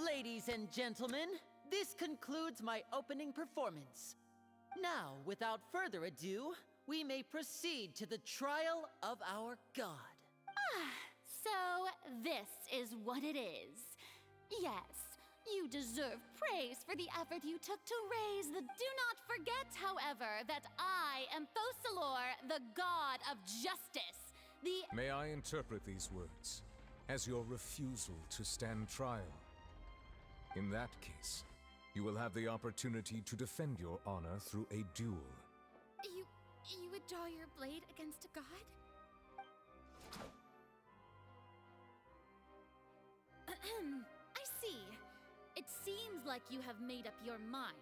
Ladies and gentlemen, this concludes my opening performance. Now, without further ado, we may proceed to the trial of our god. So this is what it is. Yes, you deserve praise for the effort you took to raise the... Do not forget, however, that I am Fosalor, the god of justice. May I interpret these words as your refusal to stand trial? In that case, you will have the opportunity to defend your honor through a duel. You would draw your blade against a god? I see. It seems like you have made up your mind.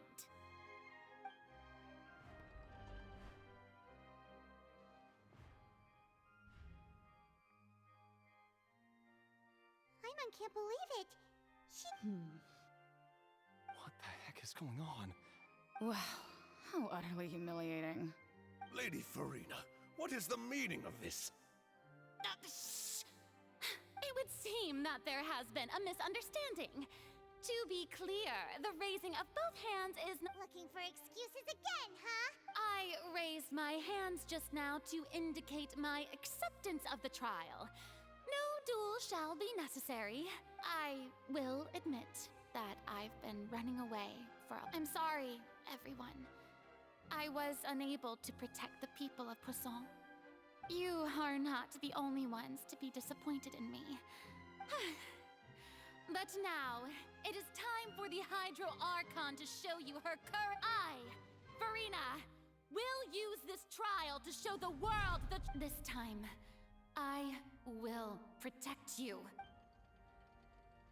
Paimon can't believe it. What the heck is going on? Wow, how utterly humiliating. Lady Farina, what is the meaning of this? Shh! It would seem that there has been a misunderstanding. To be clear, the raising of both hands is not... Looking for excuses again, huh? I raised my hands just now to indicate my acceptance of the trial. No duel shall be necessary. I will admit that I've been running away for... I'm sorry, everyone. I was unable to protect the people of Poisson. You are not the only ones to be disappointed in me. But now, it is time for the Hydro Archon to show you her courage. I, Farina, will use this trial to show the world that... This time, I will protect you.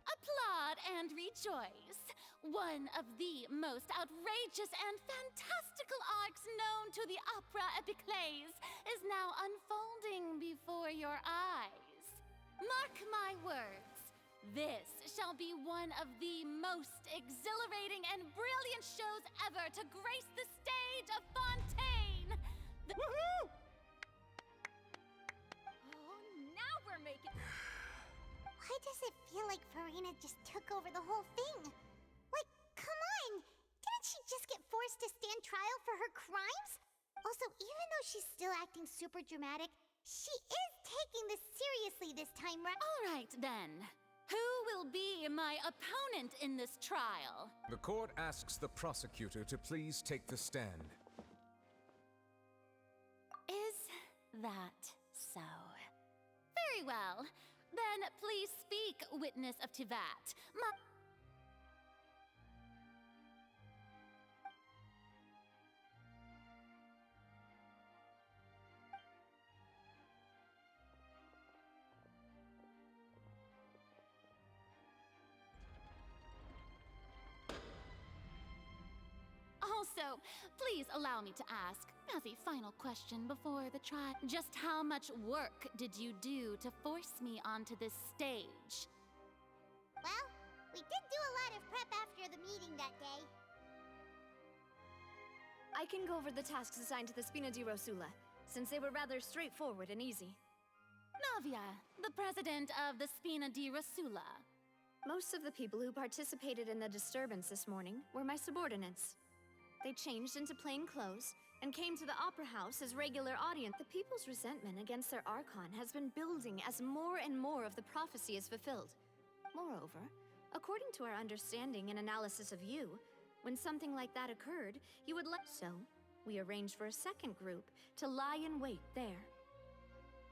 Applaud and rejoice! One of the most outrageous and fantastical arcs known to the opera epiclese is now unfolding before your eyes. Mark my words, this shall be one of the most exhilarating and brilliant shows ever to grace the stage of Fontaine! Woohoo! Oh, now we're making... Why does it feel like Farina just took over the whole thing? Like, come on! Didn't she just get forced to stand trial for her crimes? Also, even though she's still acting super dramatic, she is taking this seriously this time, right? All right, then. Who will be my opponent in this trial? The court asks the prosecutor to please take the stand. Is that so? Very well. Then please speak, witness of Tivat. Also, please allow me to ask, as a final question before the trial, just how much work did you do to force me onto this stage? Well, we did do a lot of prep after the meeting that day. I can go over the tasks assigned to the Spina di Rosula, since they were rather straightforward and easy. Navia, the president of the Spina di Rosula. Most of the people who participated in the disturbance this morning were my subordinates. They changed into plain clothes and came to the Opera House as regular audience. The people's resentment against their Archon has been building as more and more of the prophecy is fulfilled. Moreover, according to our understanding and analysis of you, when something like that occurred, you would let... So, we arranged for a second group to lie in wait there.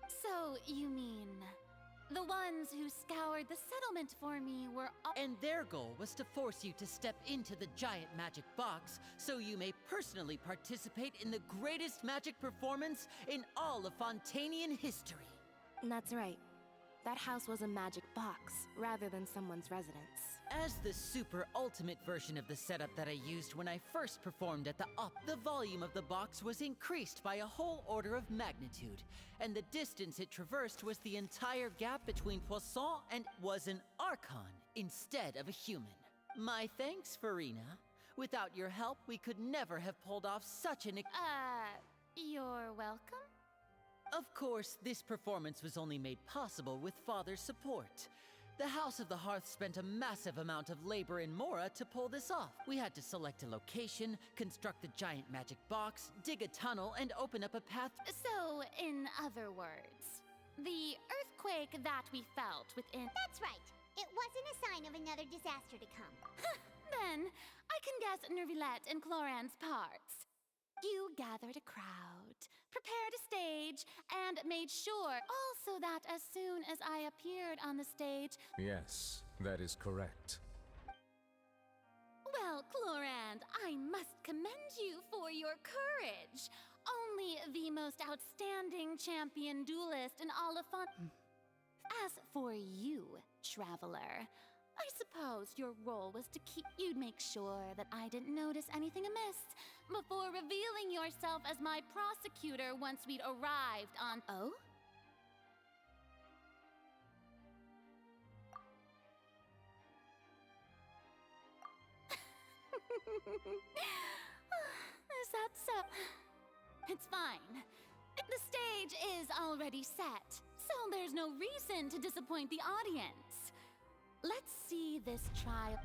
So, you mean... the ones who scoured the settlement for me were all... And their goal was to force you to step into the giant magic box so you may personally participate in the greatest magic performance in all of Fontainian history. That's right. That house was a magic box, rather than someone's residence. As the super ultimate version of the setup that I used when I first performed at the the volume of the box was increased by a whole order of magnitude, and the distance it traversed was the entire gap between Poisson and was an Archon instead of a human. My thanks, Farina. Without your help, we could never have pulled off such an You're welcome? Of course, this performance was only made possible with Father's support. The House of the Hearth spent a massive amount of labor in Mora to pull this off. We had to select a location, construct the giant magic box, dig a tunnel, and open up a path. So, in other words, the earthquake that we felt within... That's right. It wasn't a sign of another disaster to come. Then, I can guess Nervilette and Cloran's parts. You gathered a crowd, prepared a stage, and made sure also that as soon as I appeared on the stage... Yes, that is correct. Well, Clorand, I must commend you for your courage. Only the most outstanding champion duelist in all of Fon... As for you, Traveler, I suppose your role was to you'd make sure that I didn't notice anything amiss before revealing yourself as my prosecutor once we'd arrived on... Oh? Is that so? It's fine. The stage is already set, so there's no reason to disappoint the audience. Let's see this trial.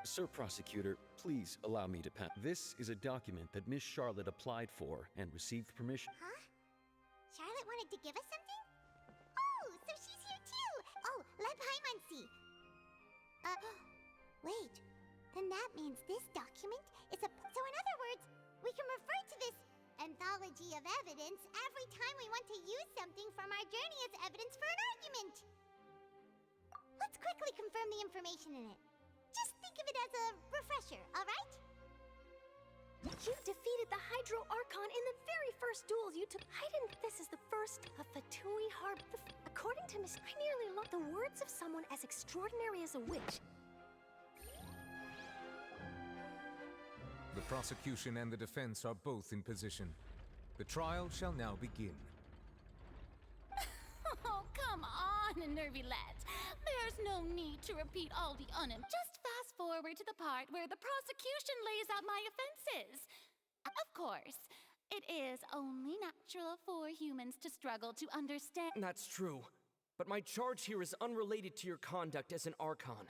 Sir Prosecutor, please allow me to pass. This is a document that Miss Charlotte applied for and received permission. Huh? Charlotte wanted to give us something? Oh, so she's here too! Oh, let Paimon see. Wait. Then that means this document is a... So in other words, we can refer to this anthology of evidence every time we want to use something from our journey as evidence for an argument. Let's quickly confirm the information in it. Just think of it as a refresher, all right? You defeated the Hydro Archon in the very first duel you took. I didn't... This is the first of Fatui Harb. According to Miss... I nearly lost the words of someone as extraordinary as a witch. The prosecution and the defense are both in position. The trial shall now begin. Oh, come on, Nervilette. There's no need to repeat all the Just fast forward to the part where the prosecution lays out my offenses. Of course, it is only natural for humans to struggle to understand. That's true. But my charge here is unrelated to your conduct as an Archon.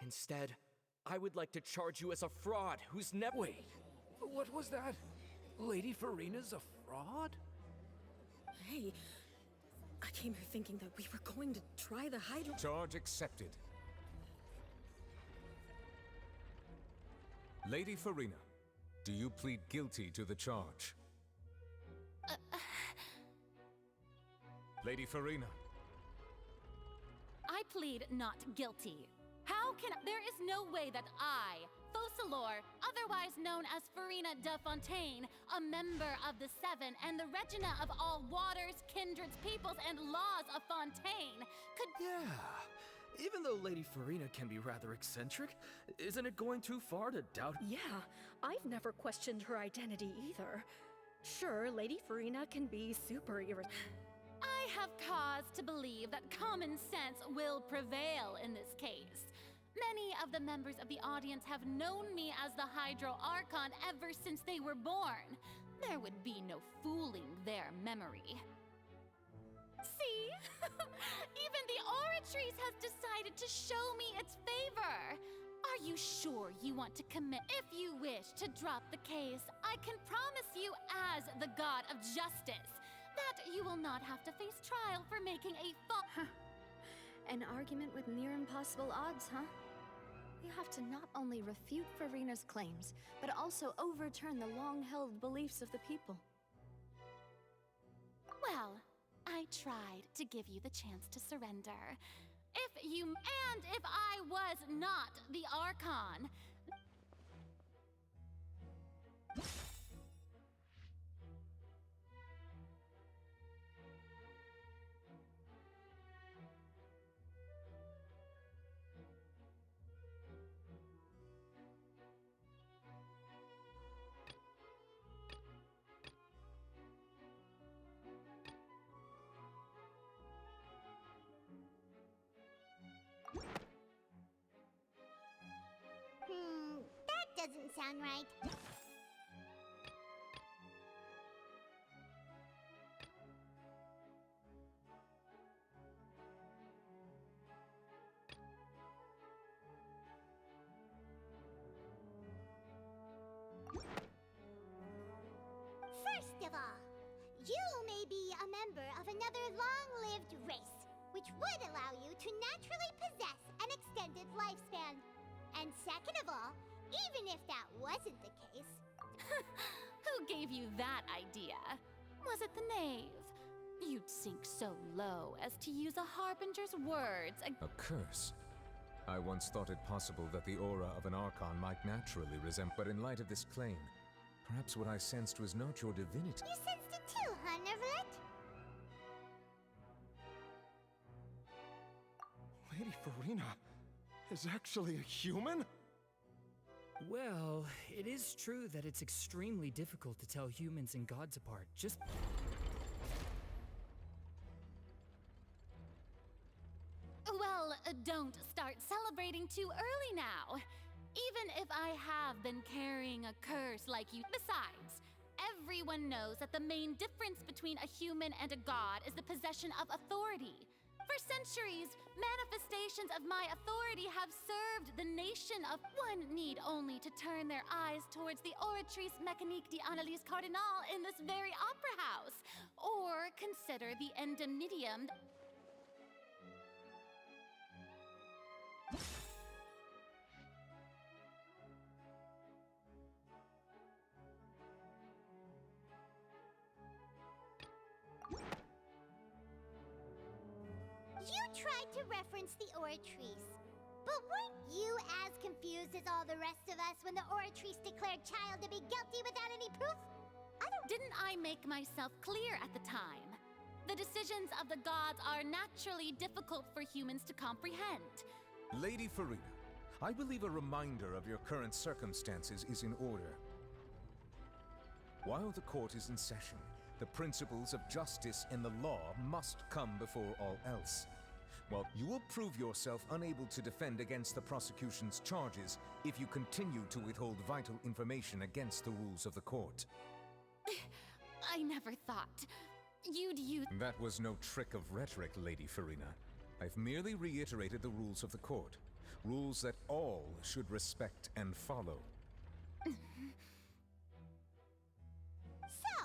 Instead, I would like to charge you as a fraud who's never... Wait, what was that? Lady Farina's a fraud? Hey, I came here thinking that we were going to try the Hydro... Charge accepted. Lady Farina, do you plead guilty to the charge? Lady Farina. I plead not guilty. How can there is no way that I, Focalor, otherwise known as Farina de Fontaine, a member of the Seven and the Regina of all waters, kindreds, peoples, and laws of Fontaine, could... Yeah, even though Lady Farina can be rather eccentric, isn't it going too far to doubt... Yeah, I've never questioned her identity either. Sure, Lady Farina can be super I have cause to believe that common sense will prevail in this case. Many of the members of the audience have known me as the Hydro Archon ever since they were born. There would be no fooling their memory. See? Even the Oratrice has decided to show me its favor. Are you sure you want to commit? If you wish to drop the case, I can promise you as the God of Justice that you will not have to face trial for making a An argument with near impossible odds, huh? You have to not only refute Farina's claims, but also overturn the long-held beliefs of the people. Well, I tried to give you the chance to surrender. If I was not the Archon... sound right. First of all, you may be a member of another long-lived race, which would allow you to naturally possess an extended lifespan. And second of all, even if that wasn't the case... Who gave you that idea? Was it the knave? You'd sink so low as to use a harbinger's words A curse? I once thought it possible that the aura of an Archon might naturally resemble, but in light of this claim, perhaps what I sensed was not your divinity. You sensed it too, huh, Neverlet? Lady Farina is actually a human? Well, it is true that it's extremely difficult to tell humans and gods apart. Just... Well, don't start celebrating too early now. Even if I have been carrying a curse like you. Besides, everyone knows that the main difference between a human and a god is the possession of authority. For centuries, manifestations of my authority have served the nation of... One need only to turn their eyes towards the Oratrice Mécanique d'Analyse Cardinal in this very opera house, or consider the Indemnitium... You tried to reference the Oratrice. But weren't you as confused as all the rest of us when the Oratrice declared Child to be guilty without any proof? Didn't I make myself clear at the time? The decisions of the gods are naturally difficult for humans to comprehend. Lady Farina, I believe a reminder of your current circumstances is in order. While the court is in session, the principles of justice and the law must come before all else. Well, you will prove yourself unable to defend against the prosecution's charges if you continue to withhold vital information against the rules of the court. I never thought you'd use... That was no trick of rhetoric, Lady Farina. I've merely reiterated the rules of the court. Rules that all should respect and follow. So,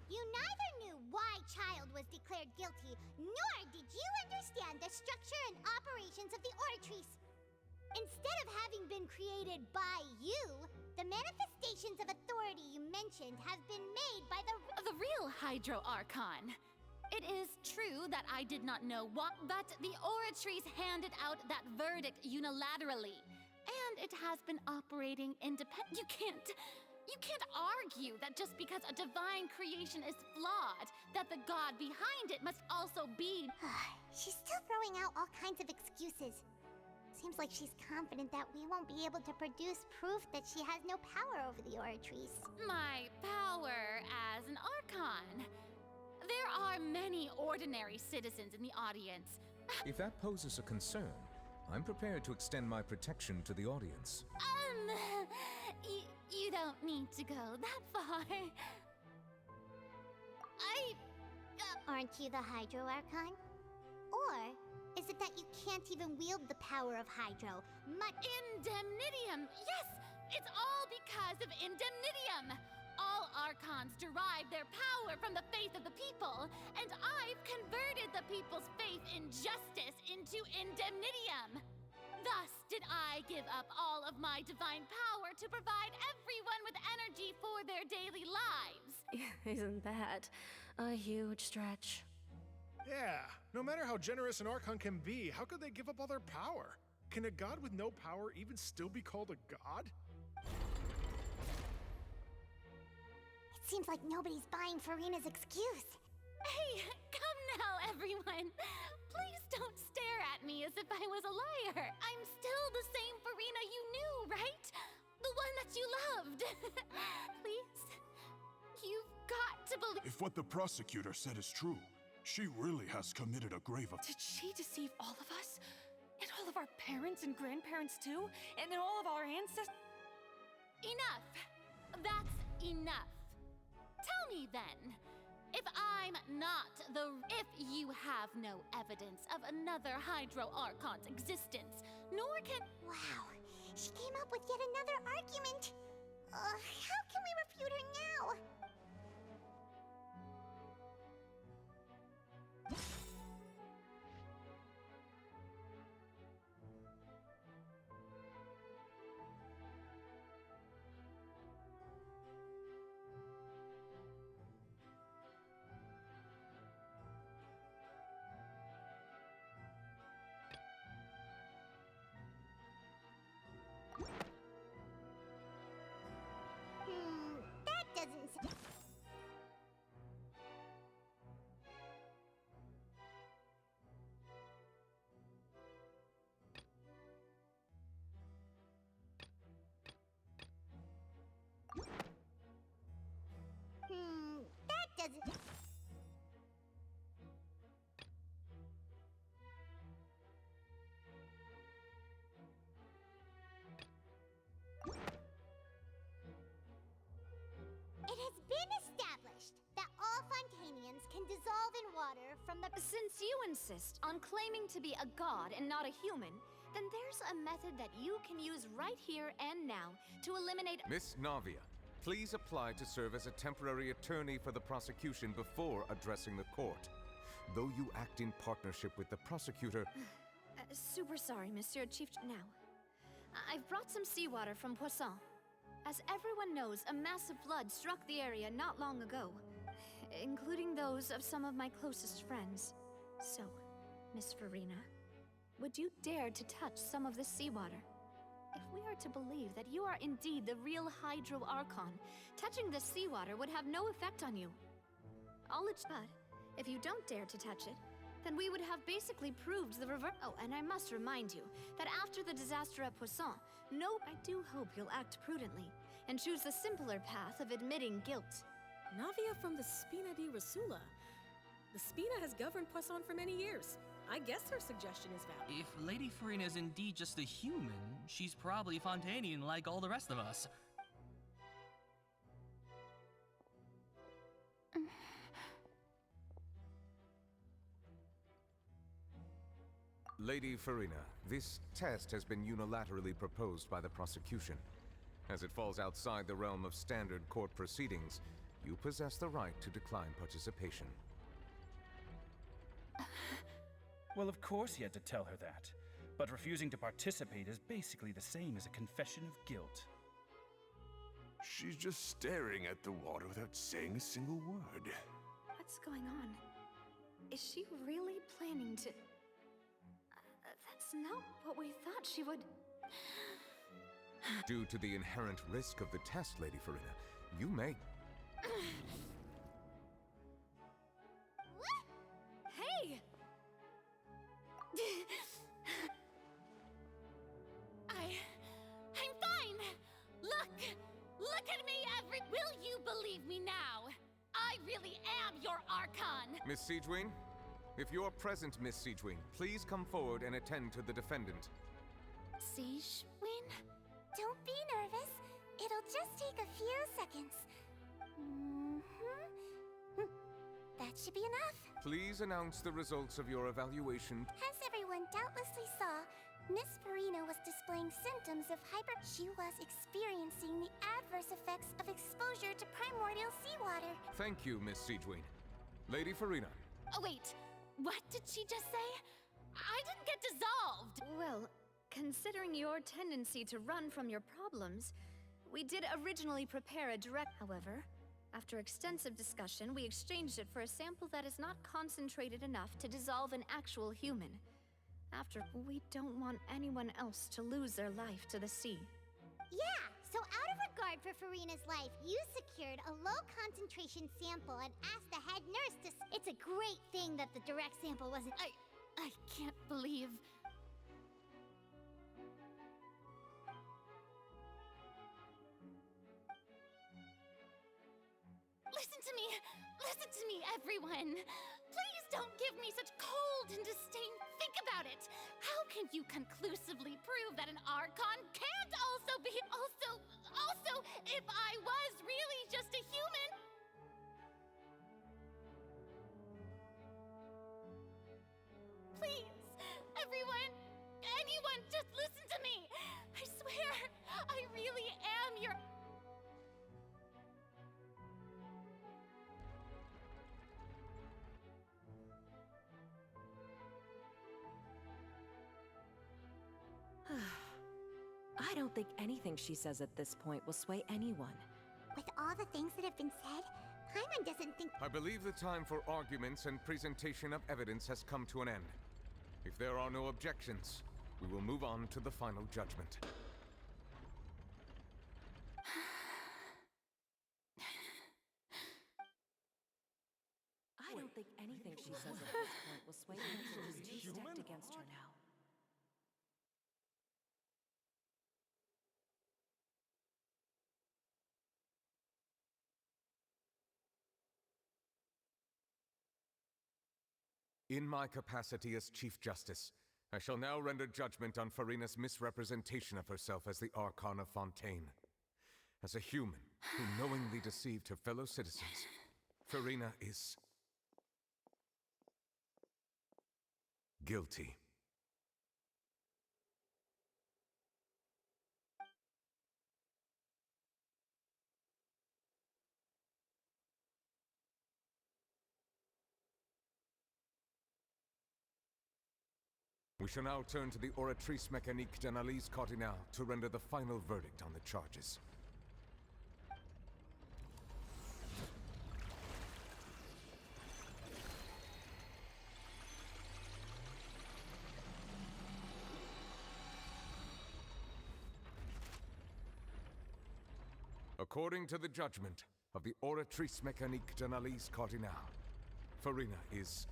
you neither knew why Child was declared guilty, nor did you understand the structure and operations of the Oratrice. Instead of having been created by you, the manifestations of authority you mentioned have been made by the real Hydro Archon. It is true that I did not know what, but the Oratrice handed out that verdict unilaterally. And it has been operating independently. You can't argue that just because a divine creation is flawed, that the god behind it must also be... She's still throwing out all kinds of excuses. Seems like she's confident that we won't be able to produce proof that she has no power over the Oratrice. My power as an Archon. There are many ordinary citizens in the audience. If that poses a concern, I'm prepared to extend my protection to the audience. You don't need to go that far. Aren't you the Hydro Archon? Or is it that you can't even wield the power of Hydro? Indemnitium! Yes! It's all because of Indemnitium! All Archons derive their power from the faith of the people, and I've converted the people's faith in justice into Indemnitium. Thus did I give up all of my divine power to provide everyone with energy for their daily lives. Isn't that a huge stretch? Yeah, no matter how generous an Archon can be, how could they give up all their power? Can a god with no power even still be called a god? It seems like nobody's buying Farina's excuse. Hey, come now, everyone. Please don't stare at me as if I was a liar. I'm still the same Farina you knew, right? The one that you loved. Please, you've got to believe... If what the prosecutor said is true, she really has committed a grave offense. Did she deceive all of us? And all of our parents and grandparents too? And all of our ancestors? Enough! That's enough. Tell me then, if I'm not if you have no evidence of another Hydro Archon's existence, nor can— Wow, she came up with yet another argument. How can we refute her now? That doesn't sound... that doesn't... It has been established that all Fontanians can dissolve in water from the... Since you insist on claiming to be a god and not a human, then there's a method that you can use right here and now to eliminate... Miss Navia, please apply to serve as a temporary attorney for the prosecution before addressing the court. Though you act in partnership with the prosecutor... super sorry, Monsieur Chief. Now, I've brought some seawater from Poisson. As everyone knows, a massive flood struck the area not long ago, including those of some of my closest friends. So, Miss Farina, would you dare to touch some of the seawater? If we are to believe that you are indeed the real Hydro Archon, touching the seawater would have no effect on you. But if you don't dare to touch it, then we would have basically proved the reverse. Oh, and I must remind you that after the disaster at Poisson, I do hope you'll act prudently and choose the simpler path of admitting guilt. Navia from the Spina di Rasula. The Spina has governed Poisson for many years. I guess her suggestion is valid. If Lady Farina is indeed just a human, she's probably Fontanian like all the rest of us. Lady Farina, this test has been unilaterally proposed by the prosecution. As it falls outside the realm of standard court proceedings, you possess the right to decline participation. Well, of course he had to tell her that. But refusing to participate is basically the same as a confession of guilt. She's just staring at the water without saying a single word. What's going on? Is she really planning to... That's not what we thought she would... Due to the inherent risk of the test, Lady Farina, you may... Hey! I'm fine! Look at me, Will you believe me now? I really am your Archon! Miss Siegeween? If you're present, Miss Siegeween, please come forward and attend to the defendant. Siegeween? Don't be nervous. It'll just take a few seconds. That should be enough. Please announce the results of your evaluation. As everyone doubtlessly saw, Miss Farina was displaying symptoms of She was experiencing the adverse effects of exposure to primordial seawater. Thank you, Miss Siegeween. Lady Farina. Oh, wait. What did she just say? I didn't get dissolved! Well, considering your tendency to run from your problems, we did originally prepare a direct... However, after extensive discussion, we exchanged it for a sample that is not concentrated enough to dissolve an actual human. We don't want anyone else to lose their life to the sea. Yeah, so out of regard for Farina's life, you secured a low-concentration sample and asked the head nurse to... It's a great thing that the direct sample wasn't... I can't believe... Listen to me, everyone! Please don't give me such cold and disdain. Think about it! How can you conclusively prove that an Archon can't also be... Also... don't think anything she says at this point will sway anyone. With all the things that have been said, Paimon doesn't think... I believe the time for arguments and presentation of evidence has come to an end. If there are no objections, we will move on to the final judgment. I don't think anything she says at this point will sway anyone who's too stacked against her now. In my capacity as Chief Justice, I shall now render judgment on Farina's misrepresentation of herself as the Archon of Fontaine. As a human who knowingly deceived her fellow citizens, Farina is... guilty. We shall now turn to the Oratrice Mécanique d'Analyse Cardinal to render the final verdict on the charges. According to the judgment of the Oratrice Mécanique d'Analyse Cardinal, Farina is...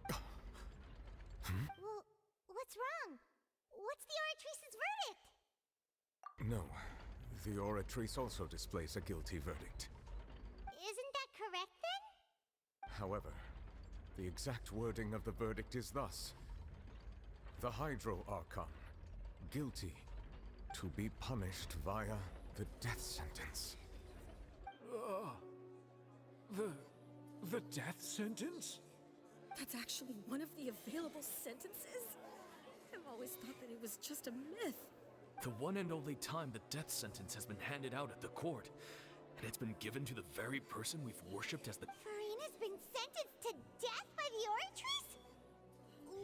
Well, what's wrong? What's the Oratrice's verdict? No, the Oratrice also displays a guilty verdict. Isn't that correct then? However, the exact wording of the verdict is thus: the Hydro Archon, guilty, to be punished via the death sentence. The death sentence? That's actually one of the available sentences? I've always thought that it was just a myth. The one and only time the death sentence has been handed out at the court, and it's been given to the very person we've worshipped as the... Farina's been sentenced to death by the Oratrice?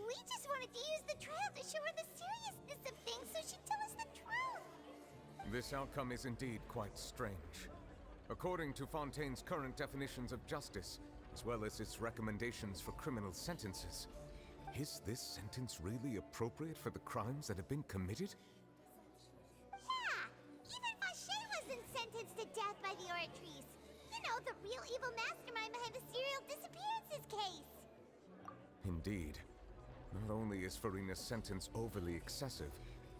We just wanted to use the trial to show her the seriousness of things so she'd tell us the truth. This outcome is indeed quite strange. According to Fontaine's current definitions of justice, as well as its recommendations for criminal sentences, is this sentence really appropriate for the crimes that have been committed? Yeah! Even Fauché wasn't sentenced to death by the Oratrice. You know, the real evil mastermind behind the serial disappearances case. Indeed. Not only is Farina's sentence overly excessive,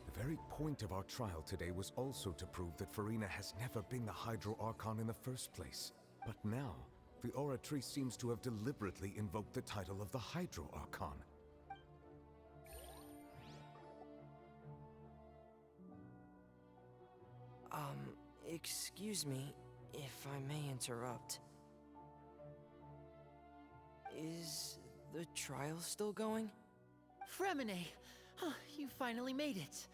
the very point of our trial today was also to prove that Farina has never been the Hydro Archon in the first place. But now, the Oratrice seems to have deliberately invoked the title of the Hydro Archon. Excuse me, if I may interrupt. Is the trial still going? Fremine! You finally made it.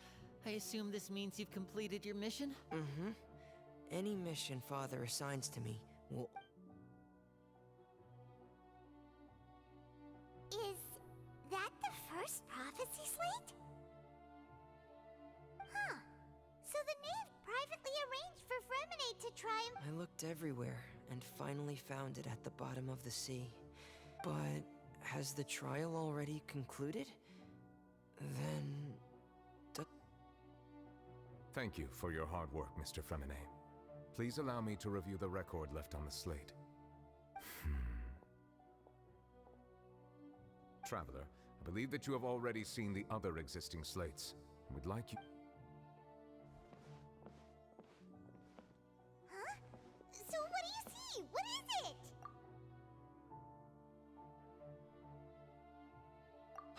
I assume this means you've completed your mission? Mm-hmm. Any mission Father assigns to me will... Is that the first prophecy slate? Huh. So the knave privately arranged for Fremine to try and... I looked everywhere and finally found it at the bottom of the sea. But has the trial already concluded? Then... Thank you for your hard work, Mr. Fremine. Please allow me to review the record left on the slate. Traveler, I believe that you have already seen the other existing slates. We'd like you... Huh? So what do you see? What is it?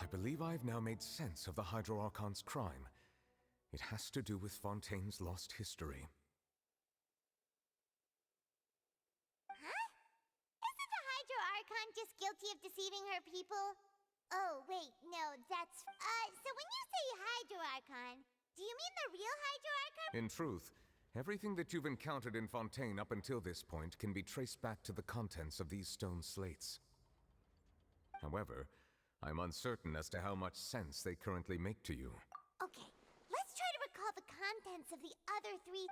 I believe I have now made sense of the Hydro Archon's crime. It has to do with Fontaine's lost history. Huh? Isn't the Hydro Archon just guilty of deceiving her people? Oh, wait, no, that's... so when you say Hydro Archon, do you mean the real Hydro Archon? In truth, everything that you've encountered in Fontaine up until this point can be traced back to the contents of these stone slates. However, I'm uncertain as to how much sense they currently make to you. Okay, let's try to recall the contents of the other three.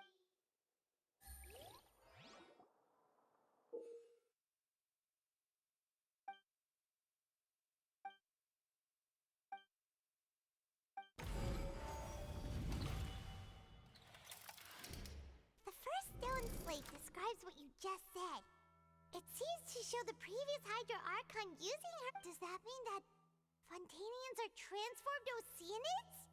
The first stone slate describes what you just said. It seems to show the previous Hydro Archon using her. Does that mean that Fontanians are transformed Oceanids?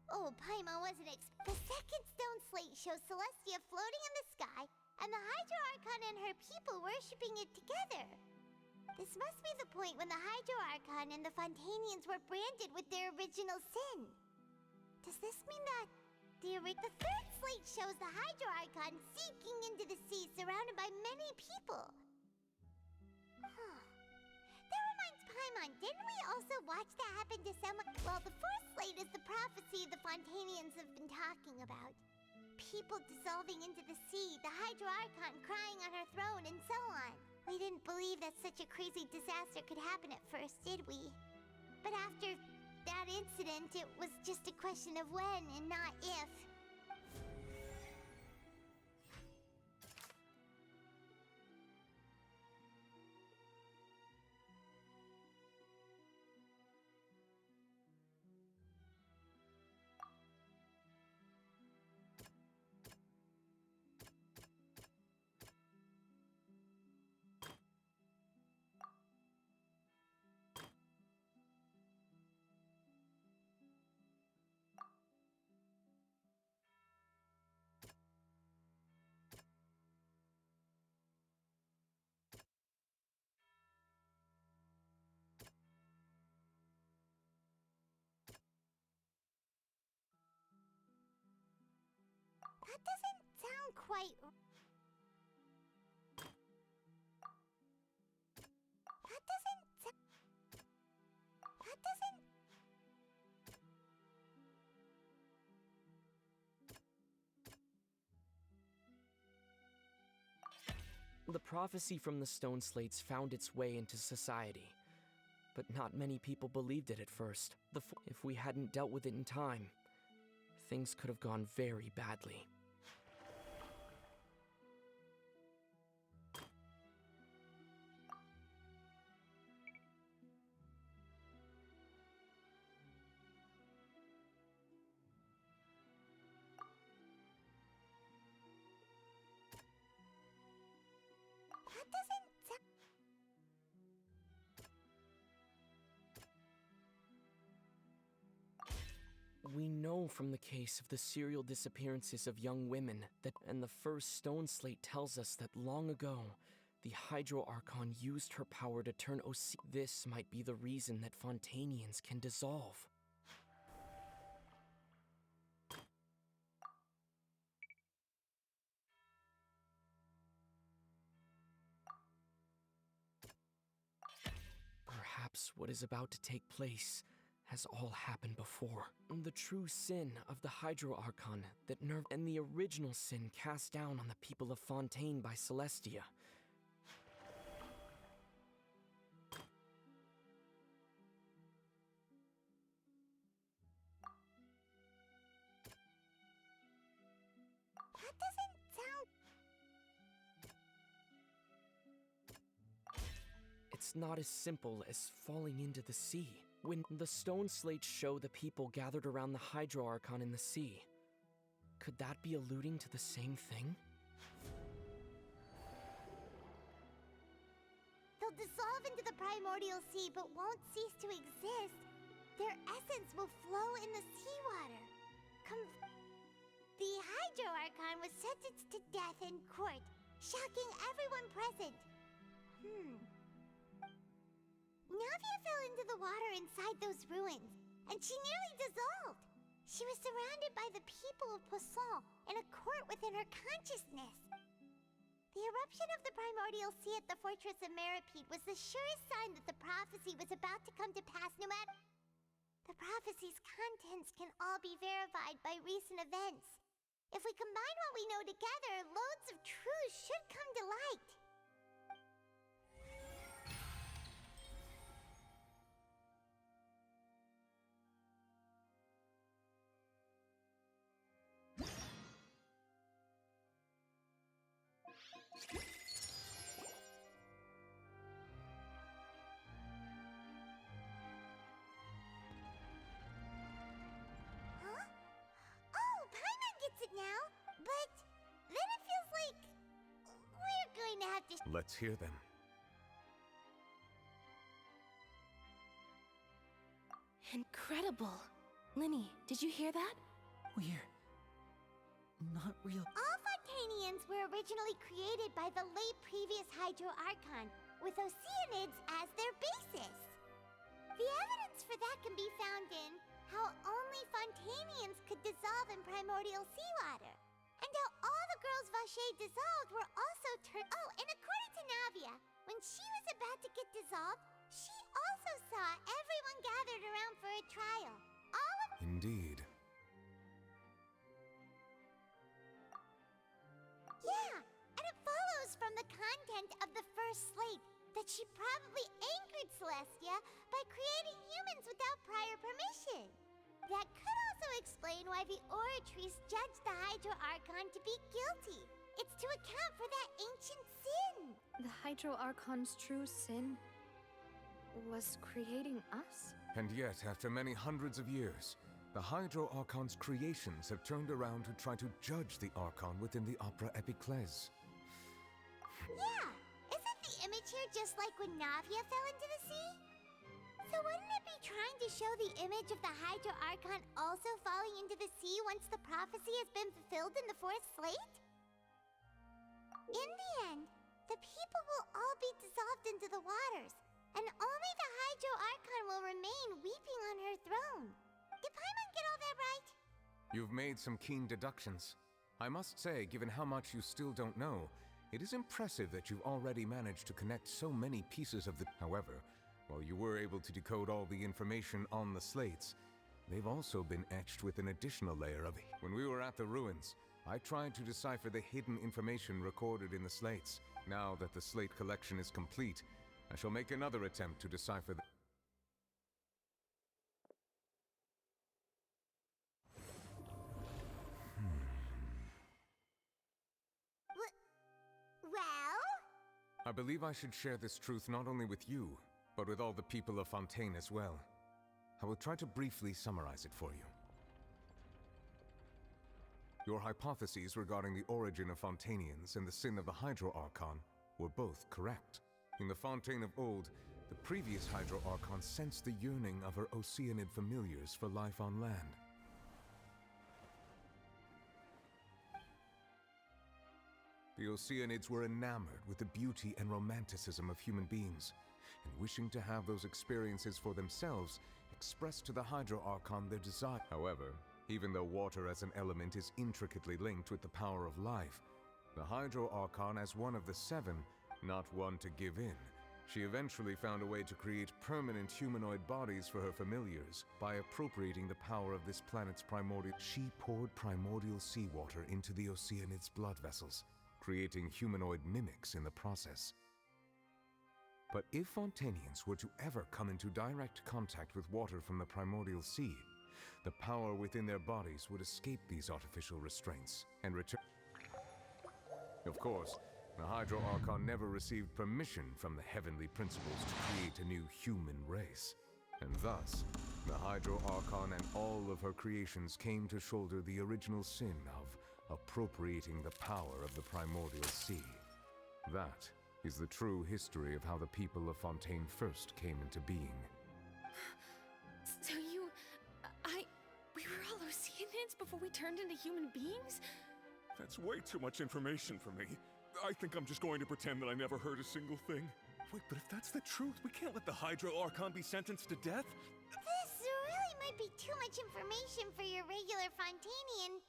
Oh, Paimon wasn't The second stone slate shows Celestia floating in the sky, and the Hydro Archon and her people worshipping it together. This must be the point when the Hydro Archon and the Fontanians were branded with their original sin. Does this mean that the third slate shows the Hydro Archon sinking into the sea surrounded by many people? That reminds Paimon, didn't we also watch that happen to someone? Well, the fourth slate is the prophecy the Fontanians have been talking about. People dissolving into the sea, the Hydro Archon crying on her throne, and so on. We didn't believe that such a crazy disaster could happen at first, did we? But after that incident, it was just a question of when and not if. That doesn't sound quite... That doesn't... The prophecy from the stone slates found its way into society, but not many people believed it at first. If we hadn't dealt with it in time, things could have gone very badly. That doesn't sound... We know from the case of the serial disappearances of young women and the first stone slate tells us that long ago, the Hydro Archon used her power to turn This might be the reason that Fontanians can dissolve. Perhaps what is about to take place has all happened before. The true sin of the Hydro Archon that and the original sin cast down on the people of Fontaine by Celestia. That doesn't sound... It's not as simple as falling into the sea. When the stone slates show the people gathered around the Hydro Archon in the sea, could that be alluding to the same thing? They'll dissolve into the primordial sea but won't cease to exist. Their essence will flow in the seawater. The Hydro Archon was sentenced to death in court, shocking everyone present. Navia fell into the water inside those ruins, and she nearly dissolved. She was surrounded by the people of Poisson in a court within her consciousness. The eruption of the primordial sea at the fortress of Meripede was the surest sign that the prophecy was about to come to pass no matter... The prophecy's contents can all be verified by recent events. If we combine what we know together, loads of truths should come to light. have Let's hear them. Incredible. Linny, did you hear that? We're not real. All Fontanians were originally created by the late previous Hydro Archon, with Oceanids as their basis. The evidence for that can be found in how only Fontanians could dissolve in primordial seawater, and how all the girls Vacher dissolved were also turned. Oh, and according to Navia, when she was about to get dissolved, she also saw everyone gathered around for a trial. All of Indeed. Yeah, and it follows from the content of the first slate that she probably angered Celestia by creating humans without prior permission. That could also explain why the Oratrice judged the Hydro Archon to be guilty. It's to account for that ancient sin. The Hydro Archon's true sin was creating us? And yet, after many hundreds of years, the Hydro Archon's creations have turned around to try to judge the Archon within the Opera Epiclese. Yeah, isn't the image here just like when Navia fell into the sea? So wouldn't it be trying to show the image of the Hydro Archon also falling into the sea once the prophecy has been fulfilled in the fourth slate? In the end, the people will all be dissolved into the waters, and only the Hydro Archon will remain weeping on her throne. Did Paimon get all that right? You've made some keen deductions. I must say, given how much you still don't know, it is impressive that you've already managed to connect so many pieces of the... However, while you were able to decode all the information on the slates, they've also been etched with an additional layer of... When we were at the ruins, I tried to decipher the hidden information recorded in the slates. Now that the slate collection is complete, I shall make another attempt to decipher the... Well? I believe I should share this truth not only with you, but with all the people of Fontaine as well. I will try to briefly summarize it for you. Your hypotheses regarding the origin of Fontanians and the sin of the Hydro Archon were both correct. In the Fontaine of old, the previous Hydro Archon sensed the yearning of her Oceanid familiars for life on land. The Oceanids were enamored with the beauty and romanticism of human beings, and wishing to have those experiences for themselves, expressed to the Hydro Archon their desire. However, even though water as an element is intricately linked with the power of life, the Hydro Archon, as one of the seven, not one to give in, she eventually found a way to create permanent humanoid bodies for her familiars by appropriating the power of this planet's primordial... She poured primordial seawater into the Oceanids' blood vessels, creating humanoid mimics in the process. But if Fontanians were to ever come into direct contact with water from the primordial sea, the power within their bodies would escape these artificial restraints and return. Of course, the Hydro Archon never received permission from the heavenly principles to create a new human race. And thus, the Hydro Archon and all of her creations came to shoulder the original sin of appropriating the power of the primordial sea. That is the true history of how the people of Fontaine first came into being. So we were all Oceanids before we turned into human beings? That's way too much information for me. I think I'm just going to pretend that I never heard a single thing. Wait, but if that's the truth, we can't let the Hydro Archon be sentenced to death. This really might be too much information for your regular Fontanian,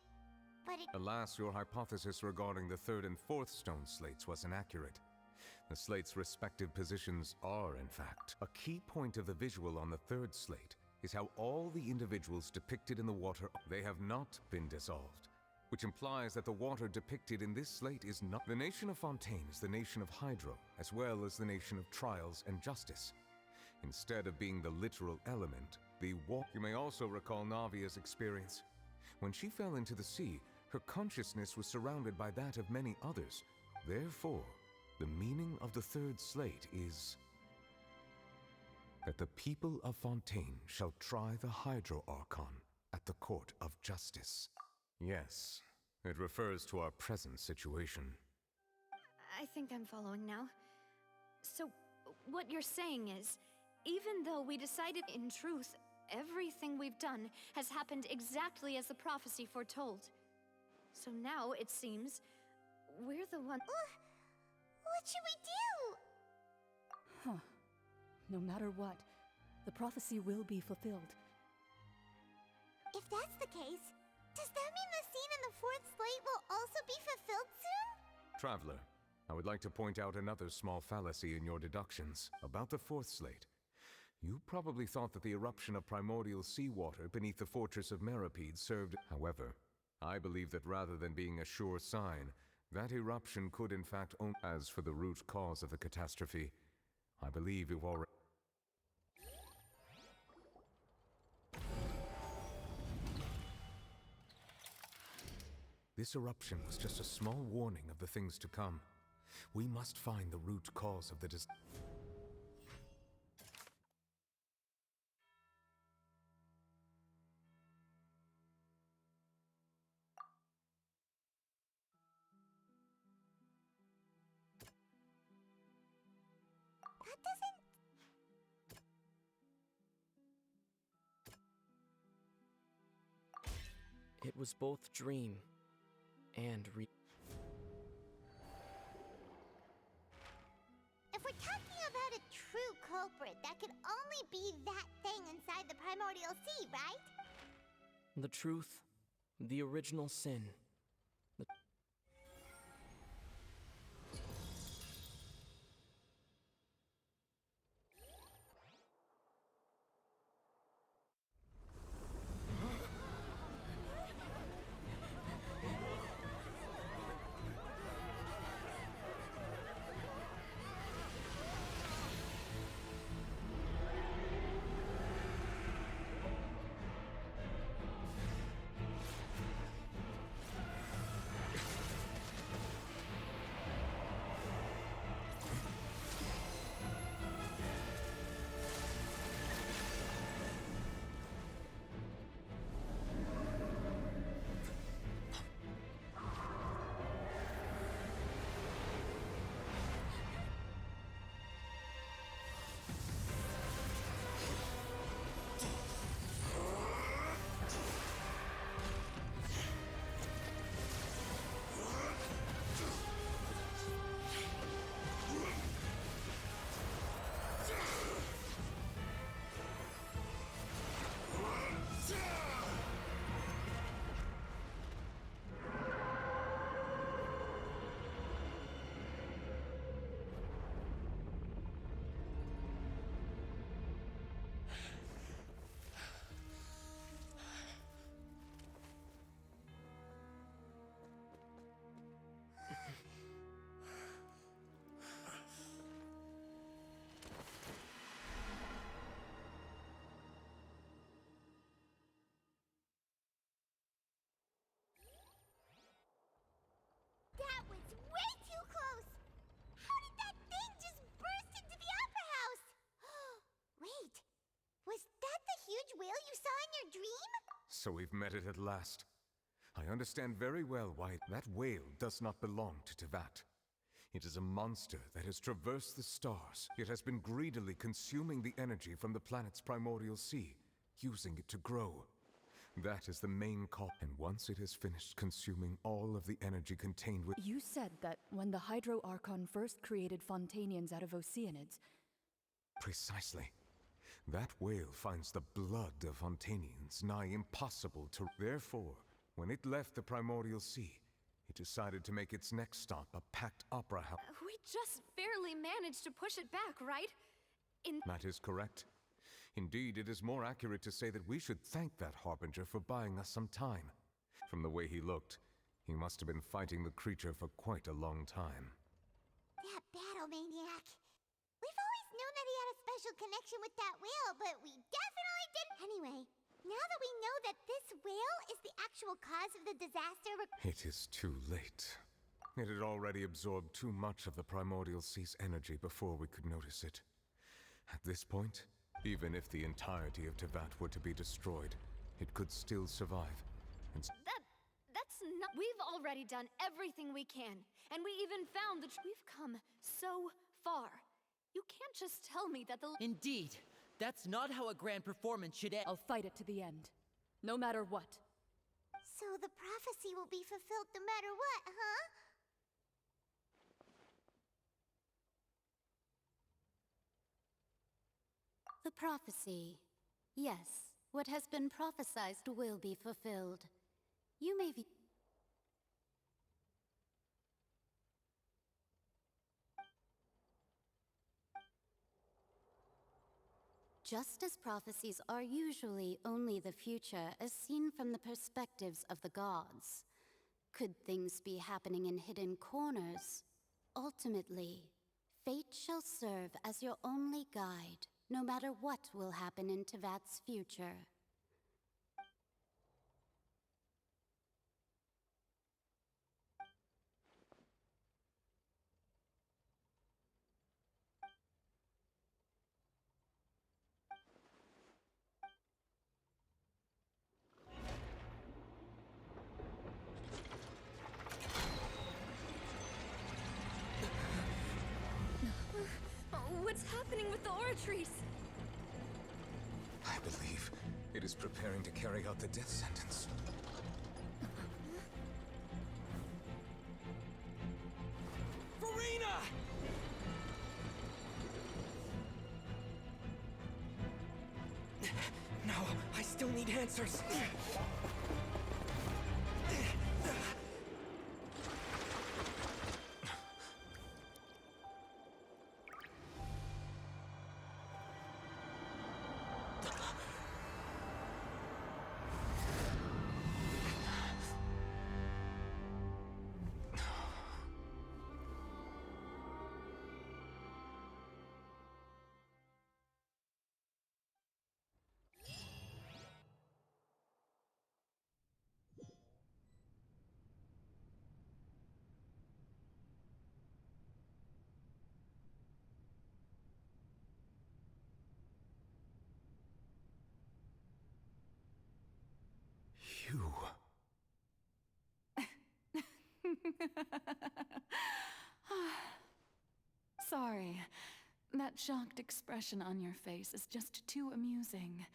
but it... Alas, your hypothesis regarding the third and fourth stone slates was inaccurate. The slates' respective positions are, in fact. A key point of the visual on the third slate is how all the individuals depicted in the water, they have not been dissolved, which implies that the water depicted in this slate is not... The nation of Fontaine is the nation of Hydro, as well as the nation of trials and justice. Instead of being the literal element, the water... You may also recall Navia's experience. When she fell into the sea, her consciousness was surrounded by that of many others. Therefore, the meaning of the third slate is that the people of Fontaine shall try the Hydro Archon at the court of justice. Yes, it refers to our present situation. I think I'm following now. So, what you're saying is, even though we decided in truth, everything we've done has happened exactly as the prophecy foretold. So now, it seems, we're the one— What should we do? Huh. No matter what, the prophecy will be fulfilled. If that's the case, does that mean the scene in the fourth slate will also be fulfilled soon? Traveler, I would like to point out another small fallacy in your deductions about the fourth slate. You probably thought that the eruption of primordial seawater beneath the fortress of Meropide served. However, I believe that rather than being a sure sign, that eruption could in fact own. As for the root cause of the catastrophe, I believe you've already. This eruption was just a small warning of the things to come. We must find the root cause of the That doesn't... It was both dream and If we're talking about a true culprit, that could only be that thing inside the primordial sea, right? the truth, the original sin. That was way too close! How did that thing just burst into the opera house? Wait, was that the huge whale you saw in your dream? So we've met it at last. I understand very well why that whale does not belong to Tevat. It is a monster that has traversed the stars. It has been greedily consuming the energy from the planet's primordial sea, using it to grow. That is the main cause. And once it has finished consuming all of the energy contained within. You said that when the Hydro Archon first created Fontanians out of Oceanids. Precisely. That whale finds the blood of Fontanians nigh impossible to. Therefore, when it left the primordial sea, it decided to make its next stop a packed opera house. We just barely managed to push it back, right? That is correct. Indeed, it is more accurate to say that we should thank that Harbinger for buying us some time. From the way he looked, he must have been fighting the creature for quite a long time. That battle maniac. We've always known that he had a special connection with that whale, but we definitely didn't. Anyway, now that we know that this whale is the actual cause of the disaster. It is too late. It had already absorbed too much of the primordial sea's energy before we could notice it. At this point, even if the entirety of Tevat were to be destroyed, it could still survive. And That's not— We've already done everything we can, and we even found we've come so far. You can't just tell me that the— Indeed. That's not how a grand performance should end. I'll fight it to the end. No matter what. So the prophecy will be fulfilled no matter what, huh? The prophecy. Yes, what has been prophesied will be fulfilled. You may be... Just as prophecies are usually only the future as seen from the perspectives of the gods, could things be happening in hidden corners? Ultimately, fate shall serve as your only guide, no matter what will happen in Tevat's future. What's happening with the oratories? I believe it is preparing to carry out the death sentence. Farina! No, I still need answers. You... Sorry. That shocked expression on your face is just too amusing.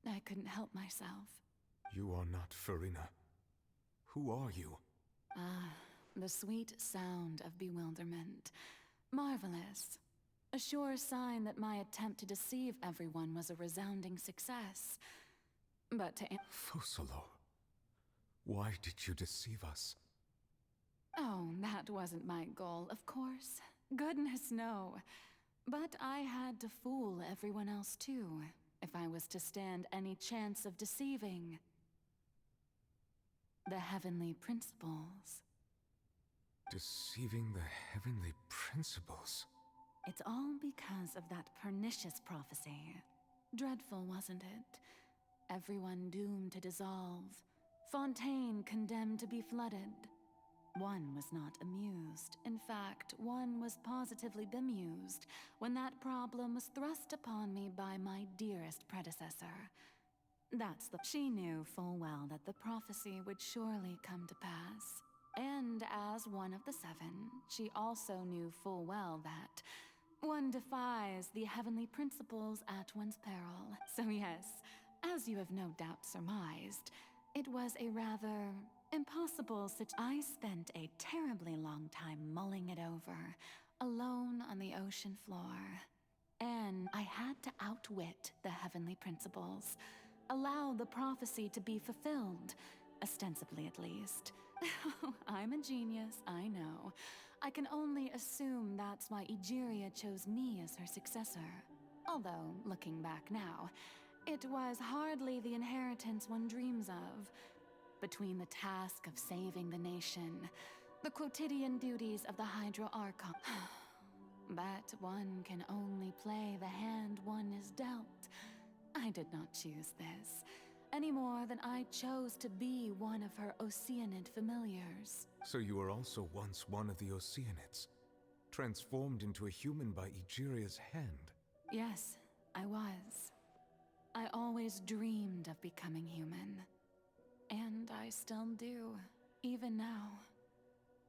I couldn't help myself. You are not Farina. Who are you? Ah, the sweet sound of bewilderment. Marvelous. A sure sign that my attempt to deceive everyone was a resounding success. But to... Fusalo, why did you deceive us? Oh, that wasn't my goal, of course. Goodness, no. But I had to fool everyone else too, if I was to stand any chance of deceiving the heavenly principles. Deceiving the heavenly principles? It's all because of that pernicious prophecy. Dreadful, wasn't it? Everyone doomed to dissolve. Fontaine condemned to be flooded. One was not amused. In fact, one was positively bemused when that problem was thrust upon me by my dearest predecessor. She knew full well that the prophecy would surely come to pass. And as one of the seven, she also knew full well that one defies the heavenly principles at one's peril. So yes, as you have no doubt surmised, it was a rather impossible situation. I spent a terribly long time mulling it over, alone on the ocean floor. And I had to outwit the heavenly principles, allow the prophecy to be fulfilled, ostensibly at least. I'm a genius, I know. I can only assume that's why Egeria chose me as her successor. Although, looking back now, it was hardly the inheritance one dreams of. Between the task of saving the nation, the quotidian duties of the Hydro Archon. But one can only play the hand one is dealt. I did not choose this, any more than I chose to be one of her Oceanid familiars. So you were also once one of the Oceanids, transformed into a human by Egeria's hand? Yes, I was. I always dreamed of becoming human. And I still do, even now.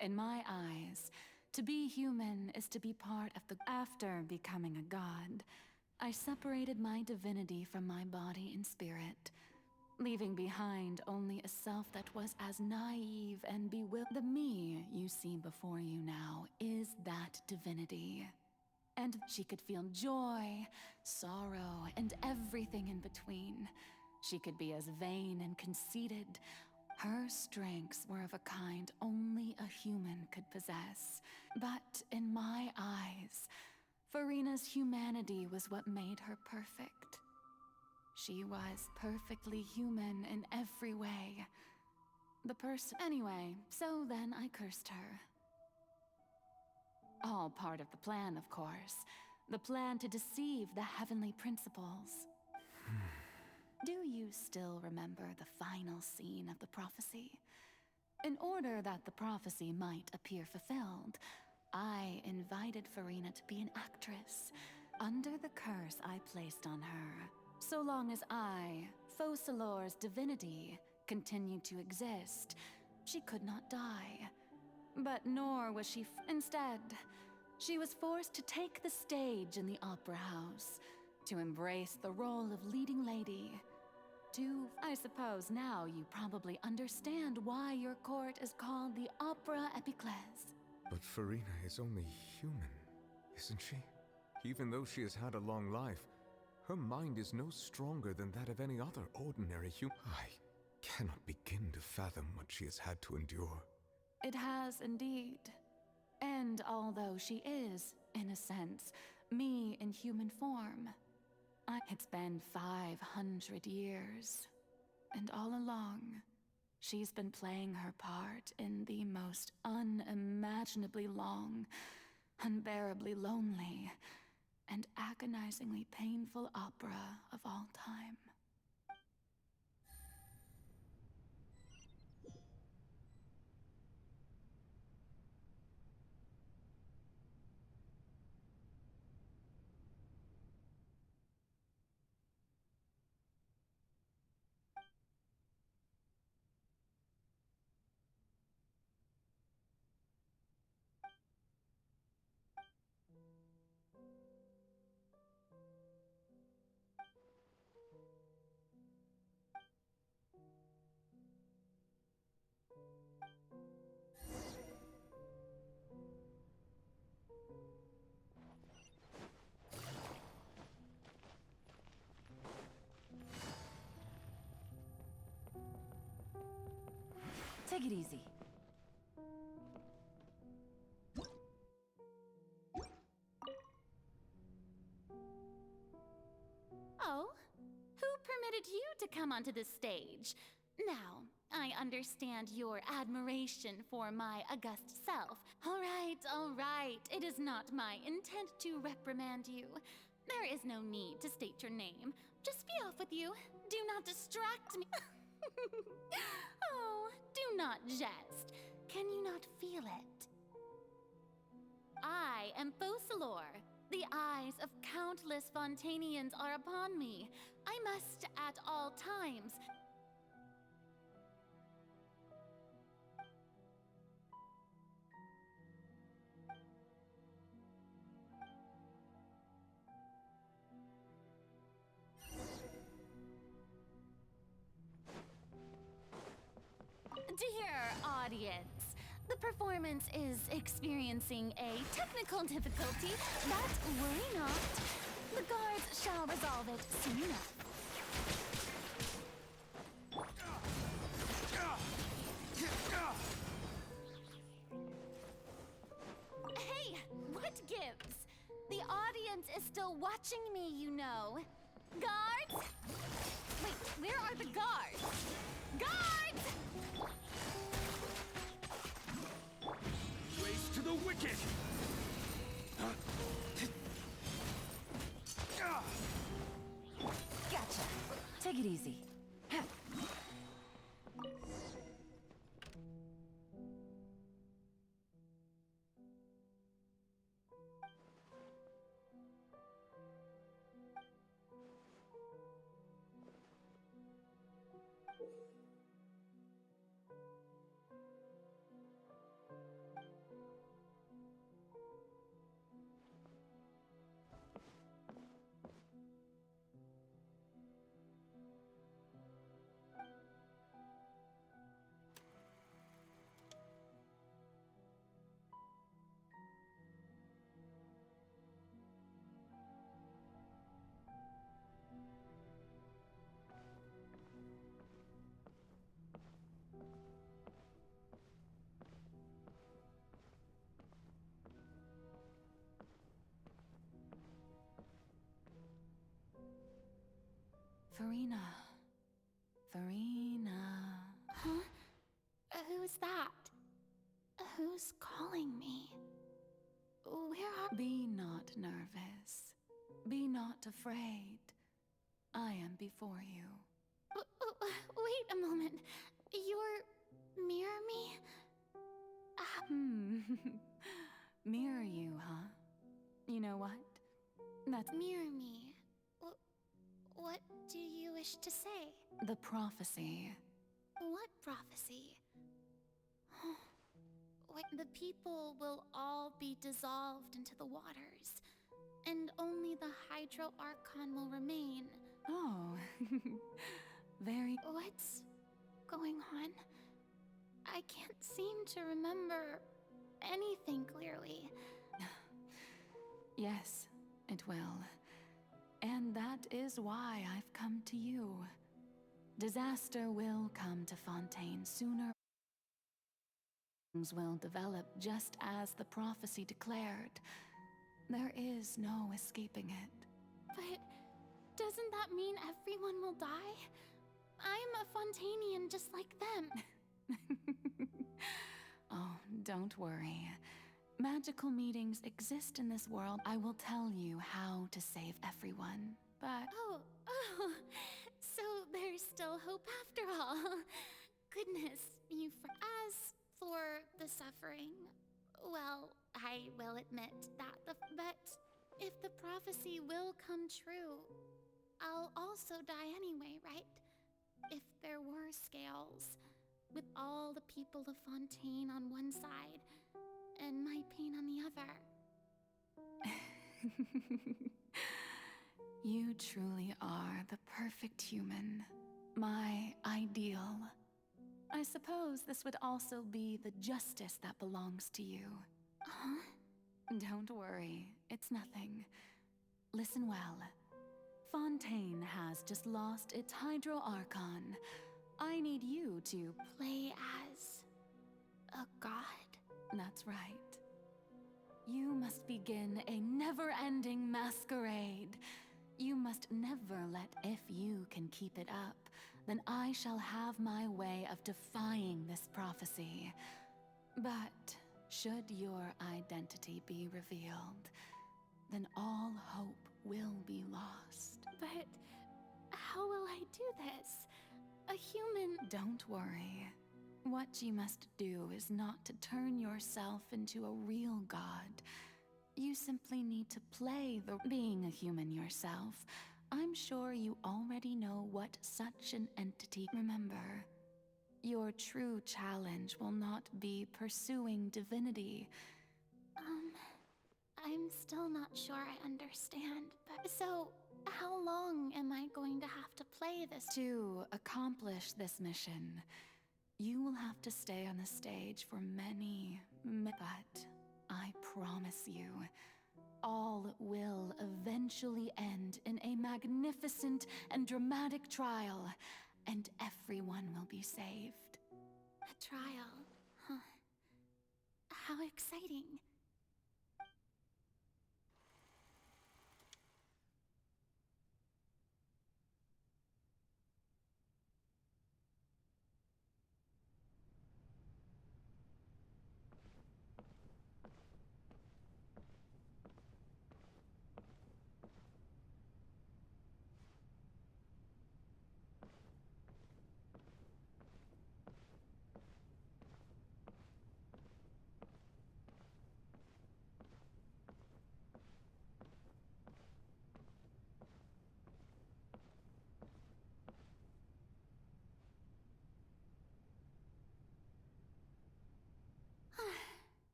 In my eyes, to be human is to be part of the... After becoming a god, I separated my divinity from my body and spirit, leaving behind only a self that was as naive and bewildered. The me you see before you now is that divinity. And she could feel joy, sorrow, and everything in between. She could be as vain and conceited. Her strengths were of a kind only a human could possess. But in my eyes, Farina's humanity was what made her perfect. She was perfectly human in every way. Anyway, so then I cursed her. All part of the plan, of course. The plan to deceive the heavenly principles. Do you still remember the final scene of the prophecy? In order that the prophecy might appear fulfilled, I invited Farina to be an actress, under the curse I placed on her. So long as I, Focalor's divinity, continued to exist, she could not die. But nor was she instead, she was forced to take the stage in the opera house, to embrace the role of leading lady. I suppose now you probably understand why your court is called the Opera Epiclese. But Farina is only human, isn't she? Even though she has had a long life, her mind is no stronger than that of any other ordinary human. I cannot begin to fathom what she has had to endure. It has indeed. And although she is, in a sense, me in human form, it's been 500 years. And all along, she's been playing her part in the most unimaginably long, unbearably lonely, and agonizingly painful opera of all time. Take it easy. Oh? Who permitted you to come onto the stage? Now, I understand your admiration for my august self. All right. It is not my intent to reprimand you. There is no need to state your name. Just be off with you. Do not distract me. Oh, do not jest. Can you not feel it? I am Focalor. The eyes of countless Fontanians are upon me. I must, at all times, Dear audience, the performance is experiencing a technical difficulty, but worry not. The guards shall resolve it soon enough. Hey, what gives? The audience is still watching me, you know. Guards? Wait, where are the guards? Guards! Race to the wicked! Gotcha. Take it easy. Farina. Farina. Huh? Who's that? Who's calling me? Where are— Be not nervous. Be not afraid. I am before you. Wait a moment. You're mirror me? Mirror you, huh? You know what? That's Mirror me. What do you wish to say? the prophecy. What prophecy? Wait, the people will all be dissolved into the waters, and only the Hydro Archon will remain. Oh, very. What's going on? I can't seem to remember anything clearly. Yes, it will. And that is why I've come to you. Disaster will come to Fontaine sooner. Things will develop just as the prophecy declared. There is no escaping it. But doesn't that mean everyone will die? I'm a Fontainian just like them. Oh, don't worry. Magical meetings exist in this world. I will tell you how to save everyone, but... Oh, so there's still hope after all. Goodness, As for the suffering, well, I will admit that but if the prophecy will come true, I'll also die anyway, right? If there were scales, with all the people of Fontaine on one side, and my pain on the other. You truly are the perfect human. My ideal. I suppose this would also be the justice that belongs to you. Huh? Don't worry, it's nothing. Listen well. Fontaine has just lost its Hydro Archon. I need you to play as a god. That's right. You must begin a never-ending masquerade. You must never let if you can keep it up, then I shall have my way of defying this prophecy. But should your identity be revealed, then all hope will be lost. But how will I do this? A human— Don't worry. What you must do is not to turn yourself into a real god. You simply need to play the being a human yourself. I'm sure you already know what such an entity. Remember, your true challenge will not be pursuing divinity. I'm still not sure I understand, but so how long am I going to have to play this? To accomplish this mission, you will have to stay on the stage for many, but I promise you, all will eventually end in a magnificent and dramatic trial, and everyone will be saved. A trial, huh? How exciting.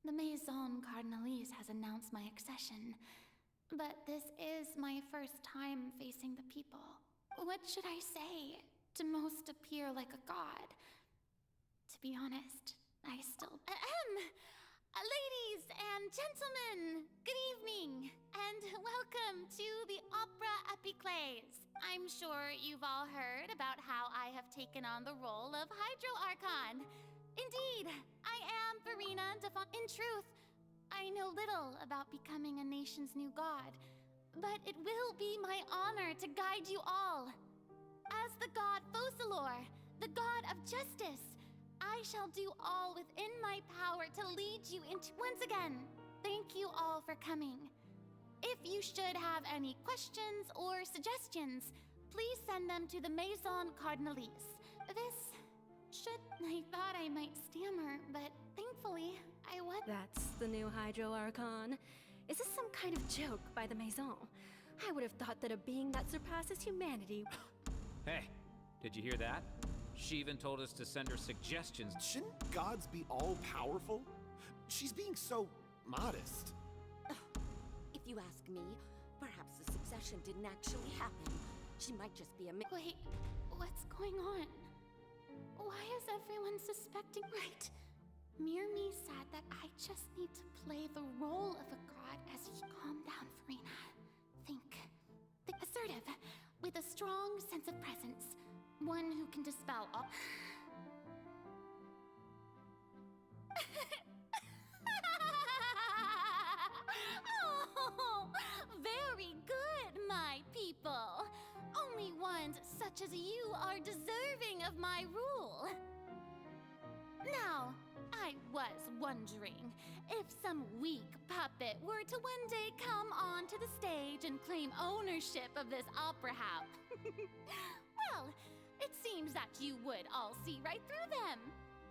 The Maison Cardinalise has announced my accession, but this is my first time facing the people. What should I say to most appear like a god? To be honest, I still— Ladies and gentlemen, good evening, and welcome to the Opera Epiclese. I'm sure you've all heard about how I have taken on the role of Hydro Archon. Indeed, I am Farina Defon. In truth, I know little about becoming a nation's new god, but it will be my honor to guide you all. As the god Focalor, the god of justice, I shall do all within my power to lead you into... Once again, thank you all for coming. If you should have any questions or suggestions, please send them to the Maison Cardinalise. I thought I might stammer, but thankfully, I was... That's the new Hydro Archon. Is this some kind of joke by the Maison? I would have thought that a being that surpasses humanity... Hey, did you hear that? She even told us to send her suggestions. Shouldn't gods be all-powerful? She's being so modest. If you ask me, perhaps the succession didn't actually happen. She might just be a... Wait, what's going on? Why is everyone suspecting? Right. Mirmi said that I just need to play the role of a god as he... Calm down, Farina. Think assertive, with a strong sense of presence. One who can dispel all... Oh, very good, my people. Only ones such as you are deserving of my rule. Now, I was wondering if some weak puppet were to one day come onto the stage and claim ownership of this opera house. Well, it seems that you would all see right through them.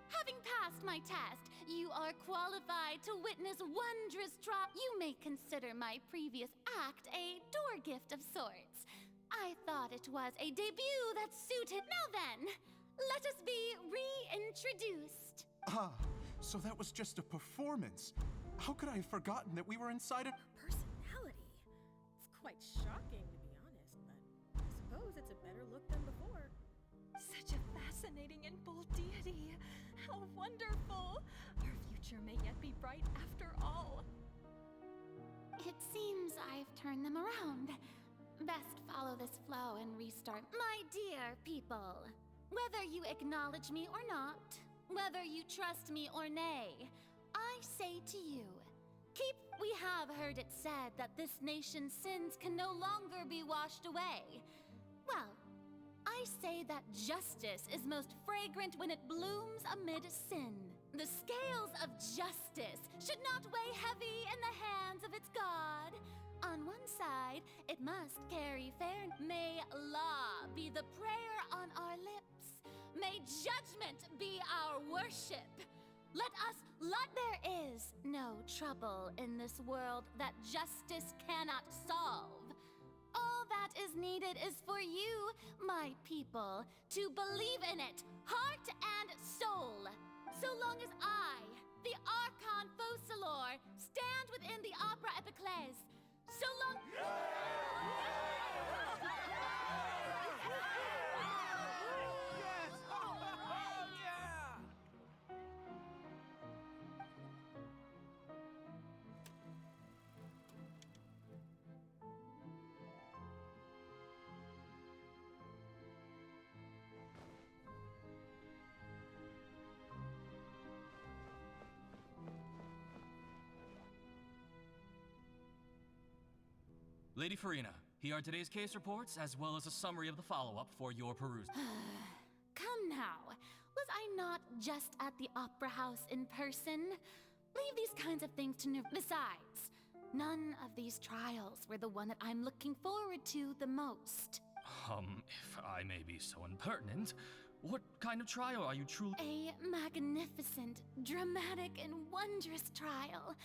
Having passed my test, you are qualified to witness wondrous drop. You may consider my previous act a door gift of sorts. I thought it was a debut that suited. Now then, let us be reintroduced. Ah, so that was just a performance. How could I have forgotten that we were inside a... Personality? It's quite shocking, to be honest, but I suppose it's a better look than before. Such a fascinating and bold deity. How wonderful! Our future may yet be bright after all. It seems I've turned them around. Best follow this flow and restart. My dear people, whether you acknowledge me or not, whether you trust me or nay, I say to you, we have heard it said that this nation's sins can no longer be washed away. Well, I say that justice is most fragrant when it blooms amid sin. The scales of justice should not weigh heavy in the hands of its God. On one side, it must carry fair. May law be the prayer on our lips. May judgment be our worship. There is no trouble in this world that justice cannot solve. All that is needed is for you, my people, to believe in it, heart and soul. So long as I, the Archon Focalor, stand within the Opera Epiclese, so long... Lady Farina, here are today's case reports, as well as a summary of the follow-up for your perusal. Come now. Was I not just at the Opera House in person? Leave these kinds of things to Besides, none of these trials were the one that I'm looking forward to the most. If I may be so impertinent, what kind of trial are you truly— A magnificent, dramatic, and wondrous trial.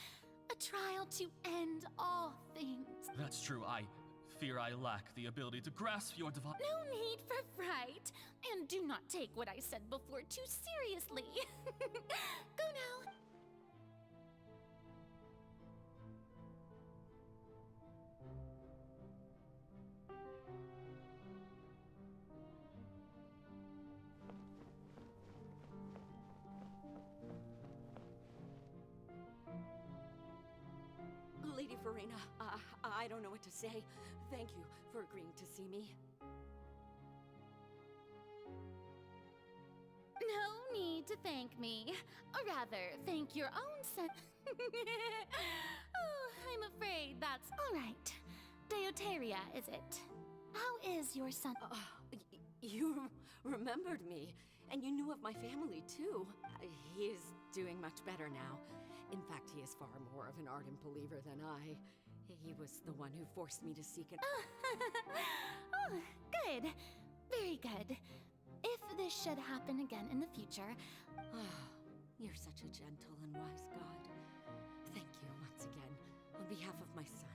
A trial to end all things. That's true. I fear I lack the ability to grasp your divine— No need for fright. And do not take what I said before too seriously. Go now. Lady Farina, I don't know what to say. Thank you for agreeing to see me. No need to thank me. Or rather, thank your own self. Oh, I'm afraid that's all right. Deoteria, is it? How is your son? You remembered me, and you knew of my family, too. He is doing much better now. In fact, he is far more of an ardent believer than I. He was the one who forced me to seek an... Oh, good. Very good. If this should happen again in the future... You're such a gentle and wise God. Thank you once again, on behalf of my son.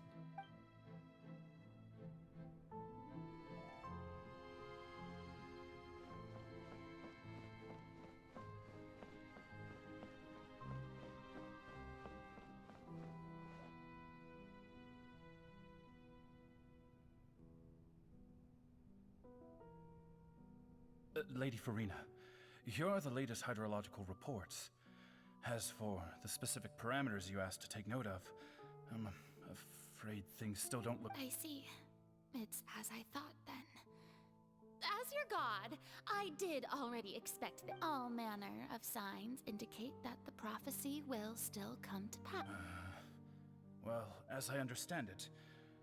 Lady Farina, here are the latest hydrological reports. As for the specific parameters you asked to take note of, I'm afraid things still don't look... I see. It's as I thought, then. As your god, I did already expect that all manner of signs indicate that the prophecy will still come to pass. Well, as I understand it,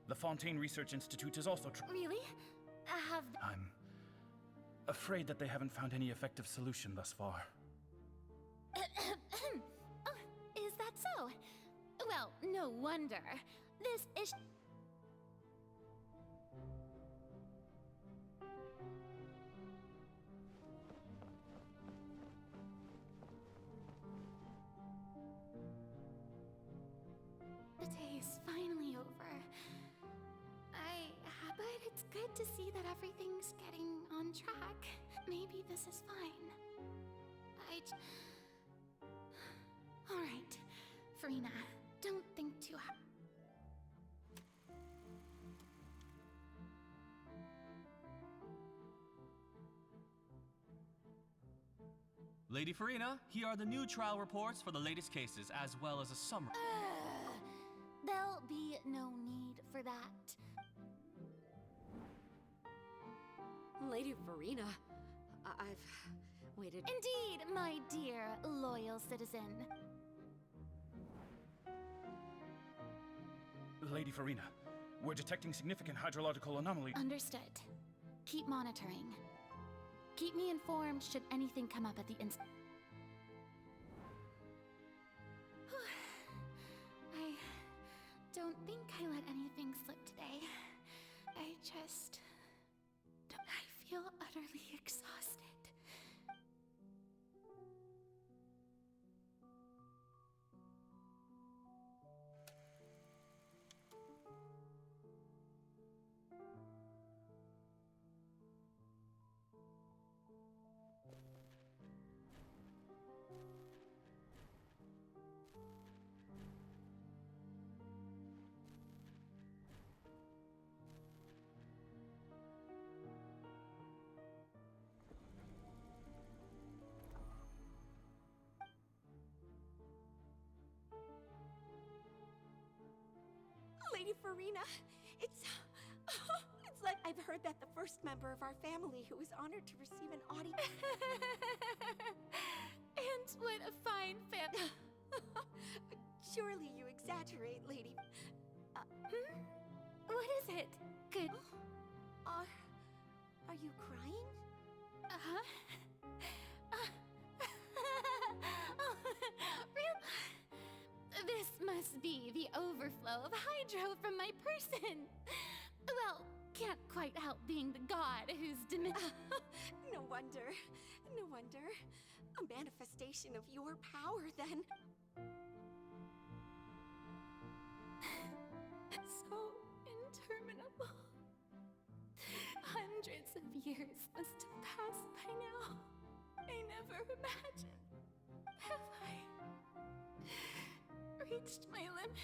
the Fontaine Research Institute is also... Really? I'm afraid that they haven't found any effective solution thus far. Is that so? Well, no wonder. This is... The day is finally over. But it's good to see that everything's getting on track. Maybe this is fine. All right, Farina, don't think too hard. Lady Farina, here are the new trial reports for the latest cases, as well as a summary. There'll be no need for that. Lady Farina, I've waited... Indeed, my dear, loyal citizen. Lady Farina, we're detecting significant hydrological anomalies. Understood. Keep monitoring. Keep me informed should anything come up at the instant. I don't think I let anything slip today. I feel utterly exhausted. Lady Farina, it's like I've heard that the first member of our family who was honored to receive an audience... And what a fine family... Surely you exaggerate, Lady... What is it? Good... Are you crying? Uh-huh. Really? This must be the overflow of hydro from my person. Well, can't quite help being the god who's No wonder. No wonder. A manifestation of your power, then. So interminable. Hundreds of years must have passed by now. I never imagined. Have I reached my limit?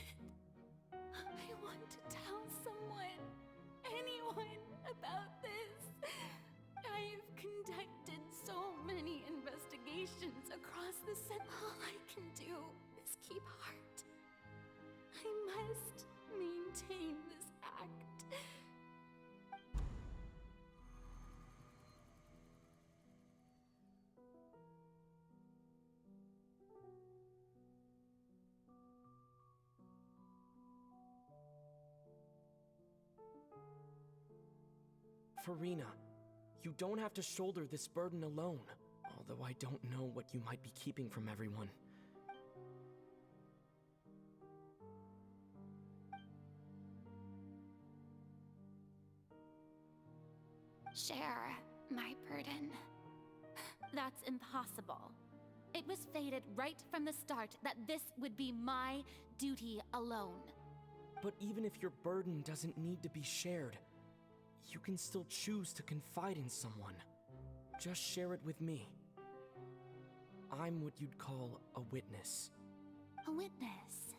I want to tell someone, anyone, about this. I've conducted so many investigations across the city. All I can do is keep heart. I must maintain this act. Farina, You don't have to shoulder this burden alone, although I don't know what you might be keeping from everyone. Share my burden. That's impossible. It was fated right from the start that this would be my duty alone. But even if your burden doesn't need to be shared, you can still choose to confide in someone. Just share it with me. I'm what you'd call a witness. A witness?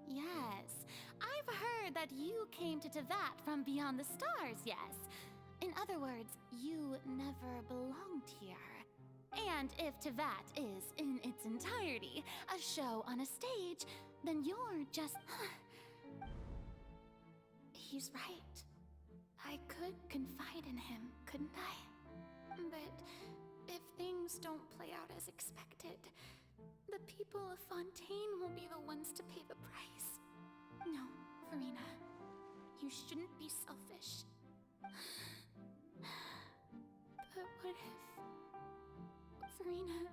Yes, I've heard that you came to Tevat from beyond the stars, yes. In other words, you never belonged here. And if Tevat is, in its entirety, a show on a stage, then you're just... He's right. I could confide in him, couldn't I? But if things don't play out as expected, the people of Fontaine will be the ones to pay the price. No, Farina, you shouldn't be selfish. But what if... Farina,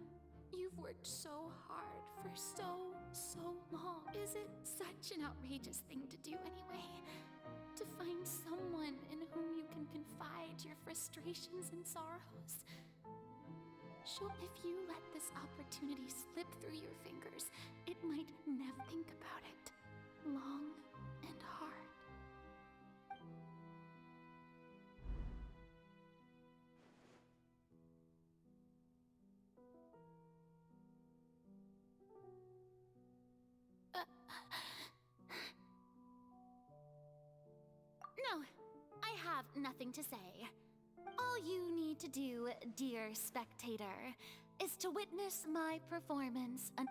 you've worked so hard for so long. Is it such an outrageous thing to do anyway? To find someone in whom you can confide your frustrations and sorrows? Sure, if you let this opportunity slip through your fingers, it might never think about it. Long and hard. No, I have nothing to say. All you need to do, dear spectator, is to witness my performance and...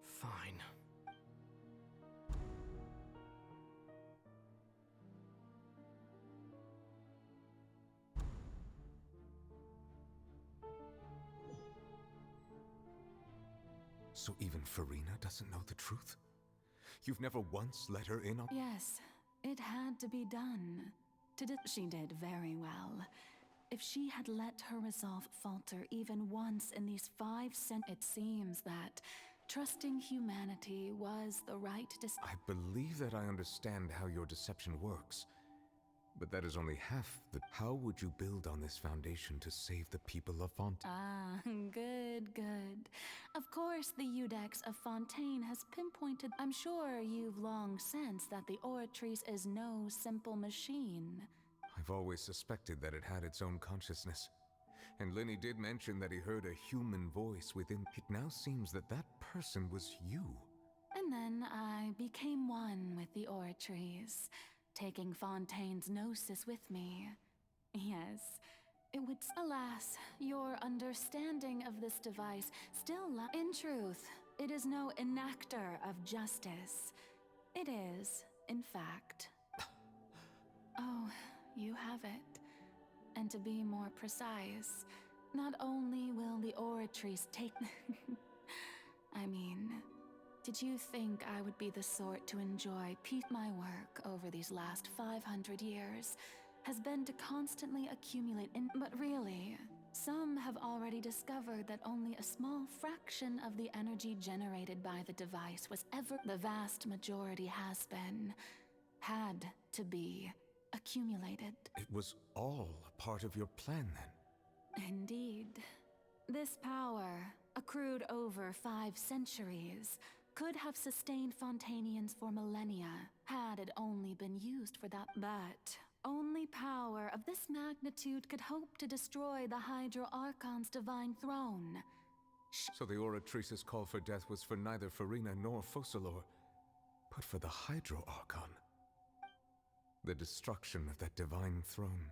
Fine. So even Farina doesn't know the truth? You've never once let her in on— Yes, it had to be done. She did very well. If she had let her resolve falter even once in these 5 it seems that trusting humanity was the right decision. I believe that I understand how your deception works. But that is only half the— How would you build on this foundation to save the people of Fontaine? Ah, good, good. Of course, the Udex of Fontaine has pinpointed— I'm sure you've long sensed that the Oratrice is no simple machine. I've always suspected that it had its own consciousness. And Lenny did mention that he heard a human voice within— It now seems that that person was you. And then I became one with the Oratrice, taking Fontaine's gnosis with me. Yes, it would— Alas, your understanding of this device still In truth, it is no enactor of justice. It is, in fact... Oh, you have it. And to be more precise, not only will the Oratrice take... I mean, did you think I would be the sort to enjoy my work over these last 500 years has been to constantly accumulate But really, some have already discovered that only a small fraction of the energy generated by the device was ever— The vast majority has been, had to be, accumulated. It was all part of your plan, then? Indeed. This power, accrued over 5 centuries, could have sustained Fontainians for millennia, had it only been used for that. But only power of this magnitude could hope to destroy the Hydro Archon's divine throne. So the Oratrice's call for death was for neither Farina nor Focalor, but for the Hydro Archon. The destruction of that divine throne,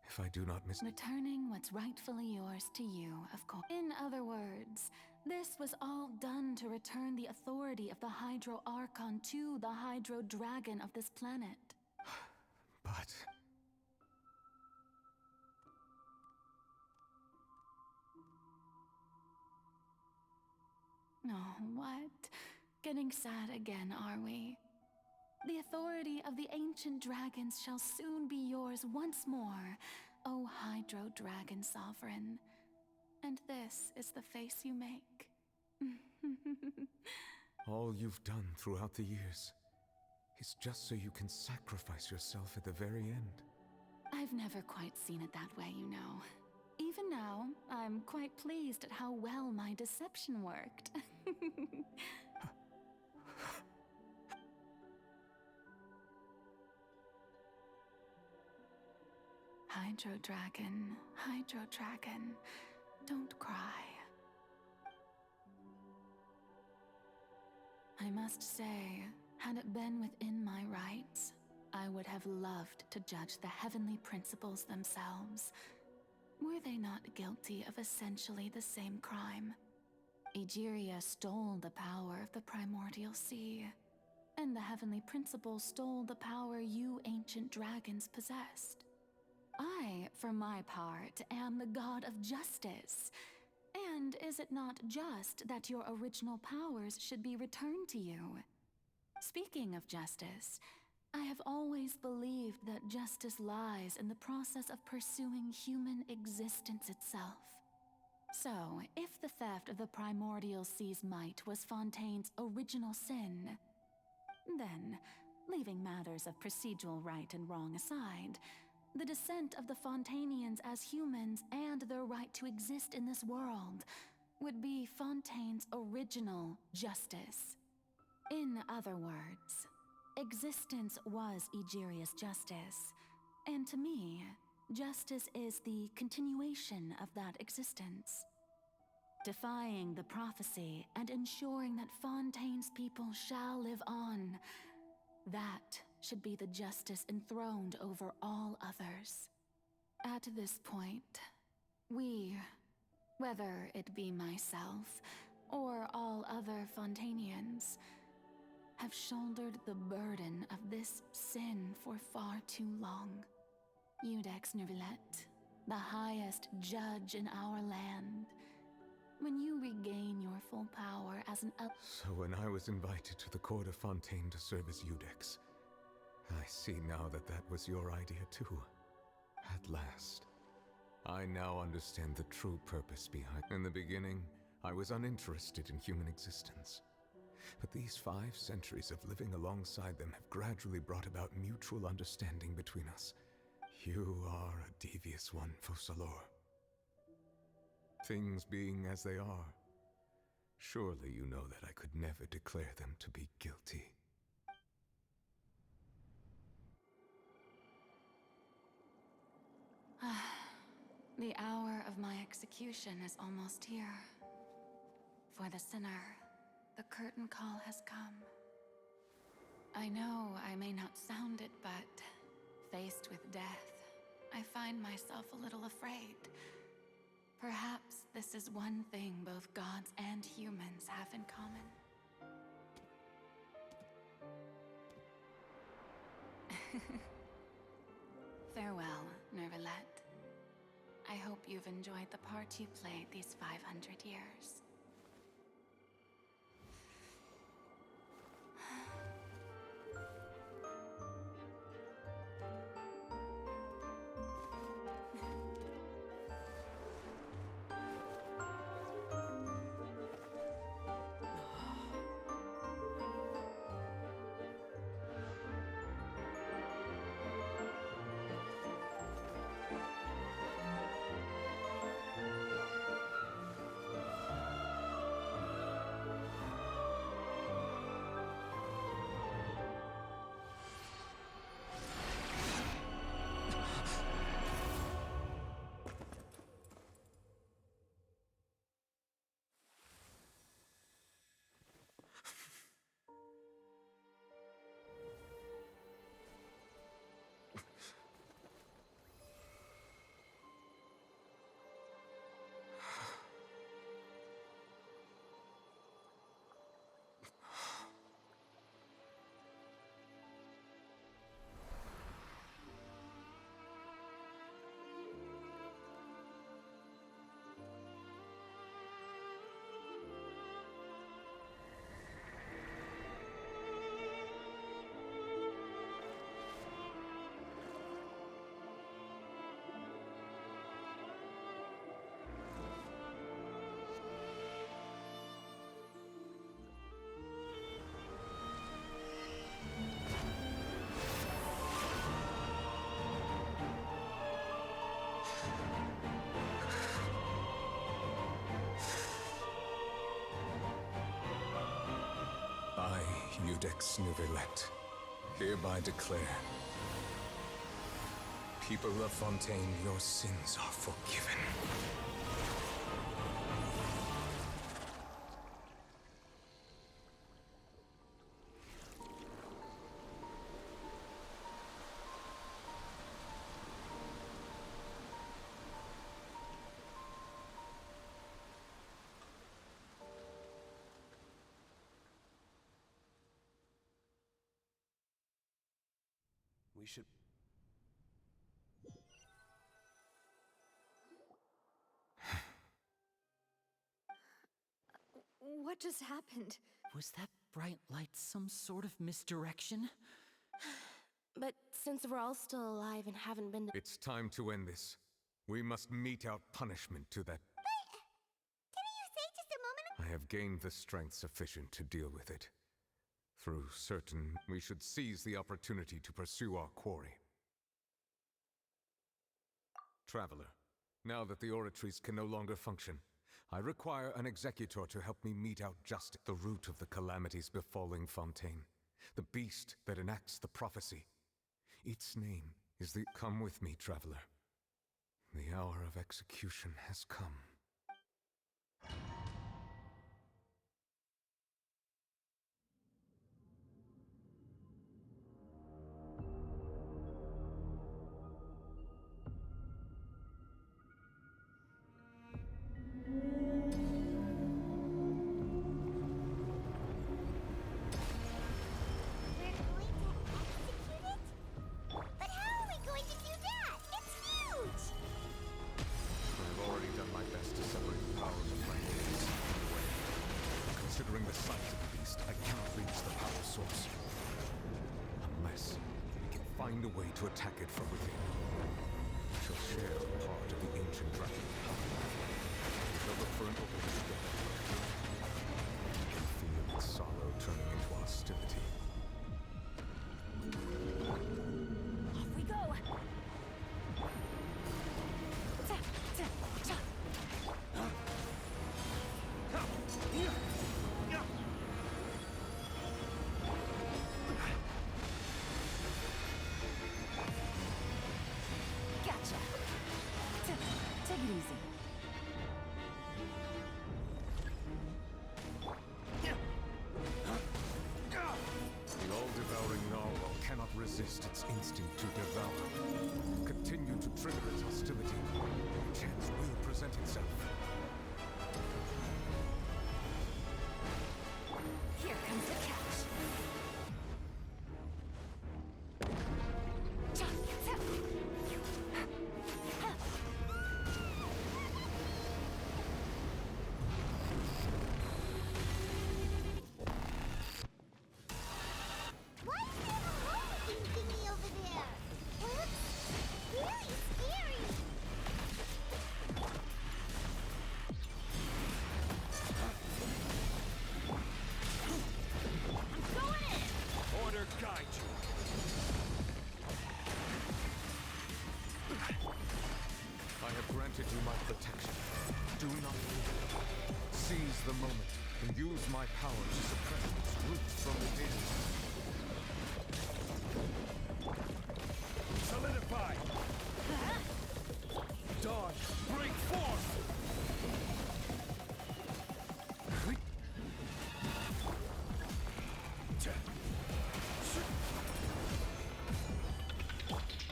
if I do not Returning what's rightfully yours to you, of course. In other words, this was all done to return the authority of the Hydro Archon to the Hydro Dragon of this planet. But... Oh, what? getting sad again, are we? The authority of the ancient dragons shall soon be yours once more, O Hydro Dragon Sovereign. And this is the face you make. All you've done throughout the years is just so you can sacrifice yourself at the very end. I've never quite seen it that way, you know. Even now, I'm quite pleased at how well my deception worked. Hydro Dragon, don't cry. I must say, had it been within my rights, I would have loved to judge the heavenly principles themselves. Were they not guilty of essentially the same crime? Egeria stole the power of the primordial sea, and the heavenly principles stole the power you ancient dragons possessed. I, for my part, am the god of justice. And is it not just that your original powers should be returned to you? Speaking of justice, I have always believed that justice lies in the process of pursuing human existence itself. So, if the theft of the primordial sea's might was Fontaine's original sin, then, leaving matters of procedural right and wrong aside, the descent of the Fontainians as humans and their right to exist in this world would be Fontaine's original justice. In other words, existence was Egeria's justice, and to me, justice is the continuation of that existence. Defying the prophecy and ensuring that Fontaine's people shall live on, that should be the justice enthroned over all others. At this point, we, whether it be myself or all other Fontainians, have shouldered the burden of this sin for far too long. Iudex Neuvillette, the highest judge in our land, when you regain your full power as an So when I was invited to the court of Fontaine to serve as Iudex, I see now that that was your idea too. At last. I now understand the true purpose behind. In the beginning, I was uninterested in human existence. But these 5 centuries of living alongside them have gradually brought about mutual understanding between us. You are a devious one, Focalors. Things being as they are, surely you know that I could never declare them to be guilty. The hour of my execution is almost here. For the sinner, the curtain call has come. I know I may not sound it, but faced with death, I find myself a little afraid. Perhaps this is one thing both gods and humans have in common. Farewell, Neuvillette. I hope you've enjoyed the part you played these 500 years. Judex Nouvellette, hereby declare, people of Fontaine, your sins are forgiven. We should... What just happened? Was that bright light some sort of misdirection? But since we're all still alive and haven't been... It's time to end this. We must mete out punishment to that... Didn't you say just a moment I have gained the strength sufficient to deal with it. Through certain, we should seize the opportunity to pursue our quarry. Traveler, now that the oratories can no longer function, I require an executor to help me mete out justice, the root of the calamities befalling Fontaine, the beast that enacts the prophecy. Its name is the... Come with me, traveler. The hour of execution has come. Considering the size of the beast, I cannot reach the power source. Unless we can find a way to attack it from within. We shall share a part of the ancient dragon power. We shall look for an opening together. I can feel its sorrow turning into hostility. Off we go! Gotcha. Take it easy. The all-devouring narwhal cannot resist its instinct to devour. Continue to trigger its hostility. A chance will present itself. Here comes the catch. Why is there a hole-looking thingy over there? It looks really scary. I'm going in! Order guide you. I have granted you my protection. Do not fear. Seize the moment and use my power to suppress its roots from within. Solidify. Dodge. Break forth.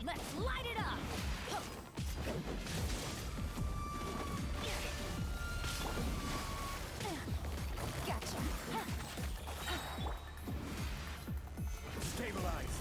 Let's light it up! Gotcha. Stabilize.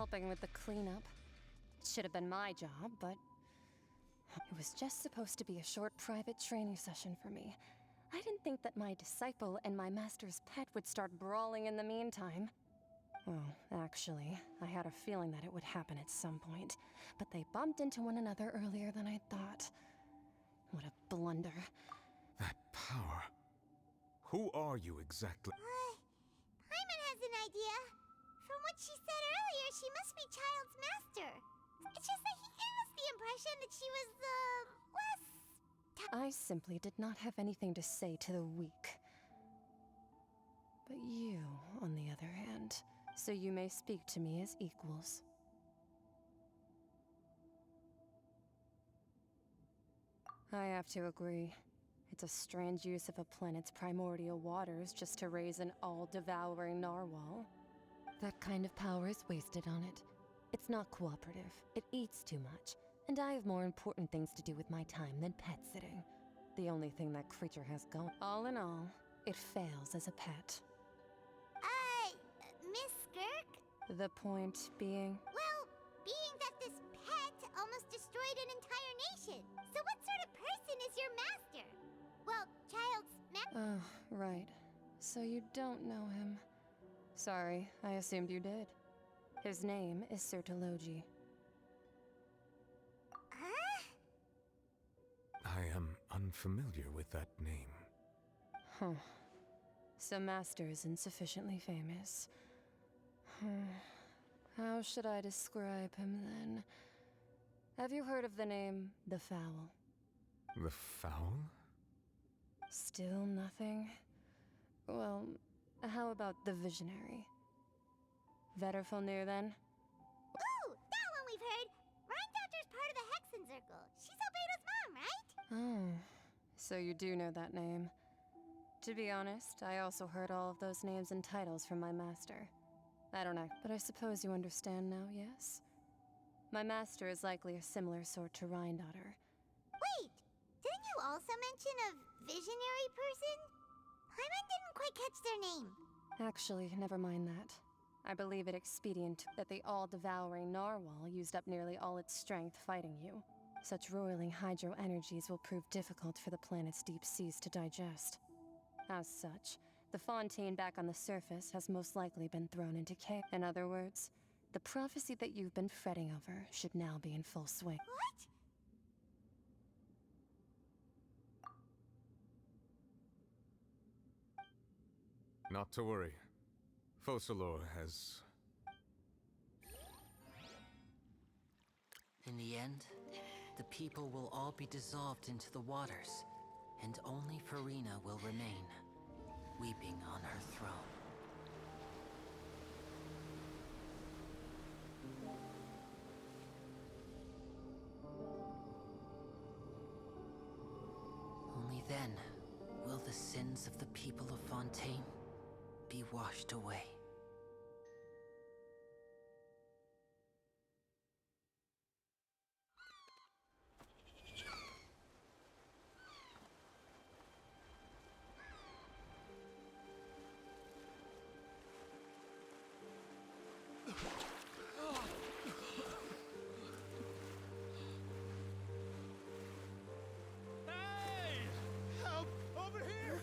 helping with the cleanup. It should have been my job, but it was just supposed to be a short private training session for me. I didn't think that my disciple and my master's pet would start brawling in the meantime. Well, actually, I had a feeling that it would happen at some point, but they bumped into one another earlier than I thought. What a blunder. That power. Who are you exactly? Paimon has an idea. From what she said earlier, she must be Child's master. It's just that he gave us the impression that she was, less... I simply did not have anything to say to the weak. But you, on the other hand, so you may speak to me as equals. I have to agree. It's a strange use of a planet's primordial waters just to raise an all-devouring narwhal. That kind of power is wasted on it. It's not cooperative. It eats too much. And I have more important things to do with my time than pet sitting. The only thing that creature has going. All in all, it fails as a pet. Miss Skirk? The point being? Well, being that this pet almost destroyed an entire nation. So what sort of person is your master? Well, Child's Oh, right. So you don't know him. Sorry, I assumed you did. His name is Sertologi. Huh? I am unfamiliar with that name. Huh. So Master isn't sufficiently famous. How should I describe him then? Have you heard of the name The Fowl? The Fowl? Still nothing? Well, how about the Visionary? Vetterfulnir then? Ooh, that one we've heard. Rhindotter's part of the Hexen Circle. She's Albedo's mom, right? Oh, so you do know that name. To be honest, I also heard all of those names and titles from my master. I don't act, but I suppose you understand now, yes? My master is likely a similar sort to Rhyndotter. Wait, didn't you also mention a visionary person? Paimon didn't quite catch their name. Actually, never mind that. I believe it expedient that the all-devouring narwhal used up nearly all its strength fighting you. Such roiling hydro energies will prove difficult for the planet's deep seas to digest. As such, the fontaine back on the surface has most likely been thrown into chaos. In other words, the prophecy that you've been fretting over should now be in full swing. What? Not to worry. Focalor has... In the end, the people will all be dissolved into the waters, and only Farina will remain, weeping on her throne. Only then will the sins of the people of Fontaine be washed away. Hey! Help! Over here!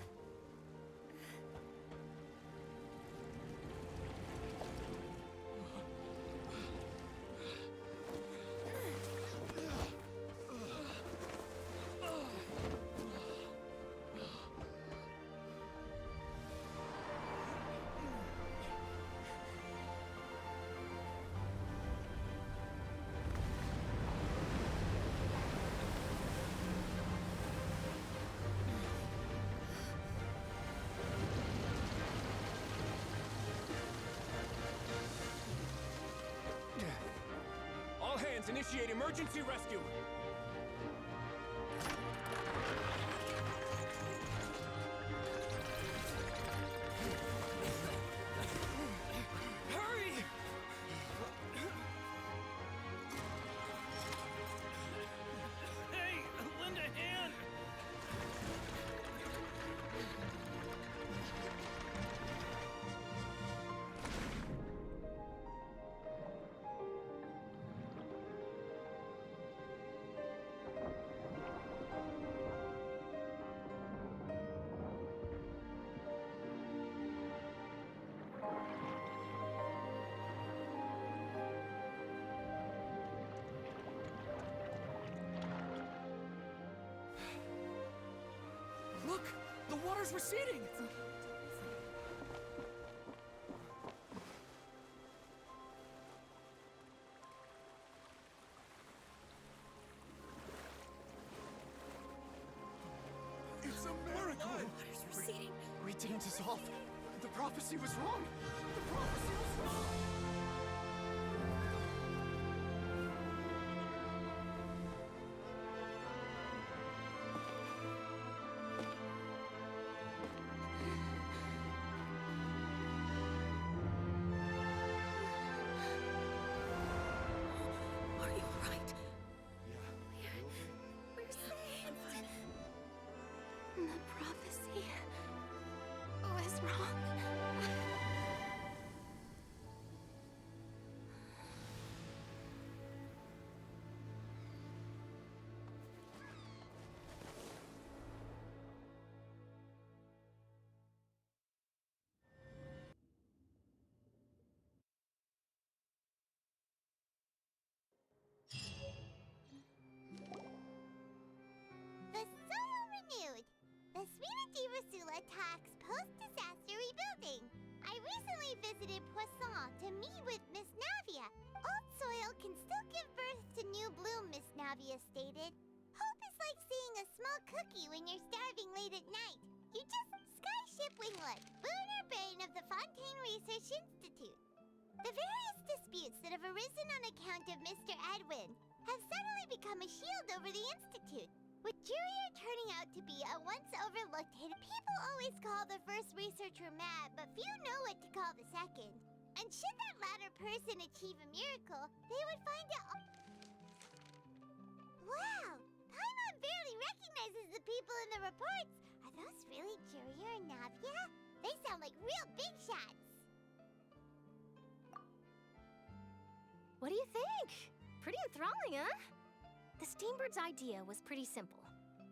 All hands, initiate emergency rescue! Hurry! Hey, lend a hand! water's receding! It's a miracle! Water's receding. We didn't dissolve. The prophecy was wrong. The prophecy was wrong. Are you alright? Yeah. We're saved. The prophecy was wrong. The soil renewed. The Suite de Resula talks post-disaster rebuilding. I recently visited Poisson to meet with Miss Navia. Old soil can still give birth to new bloom, Miss Navia stated. Hope is like seeing a small cookie when you're starving late at night. You just skyship Winglet, lunar brain of the Fontaine Research Institute. The various disputes that have arisen on account of Mr. Edwin have suddenly become a shield over the Institute, with Jurier turning out to be a once overlooked hit. People always call the first researcher mad, but few know what to call the second. And should that latter person achieve a miracle, they would find it. Wow! Paimon barely recognizes the people in the reports. Are those really Jurier and Navia? They sound like real big shots. What do you think? Pretty enthralling, huh? The Steambird's idea was pretty simple.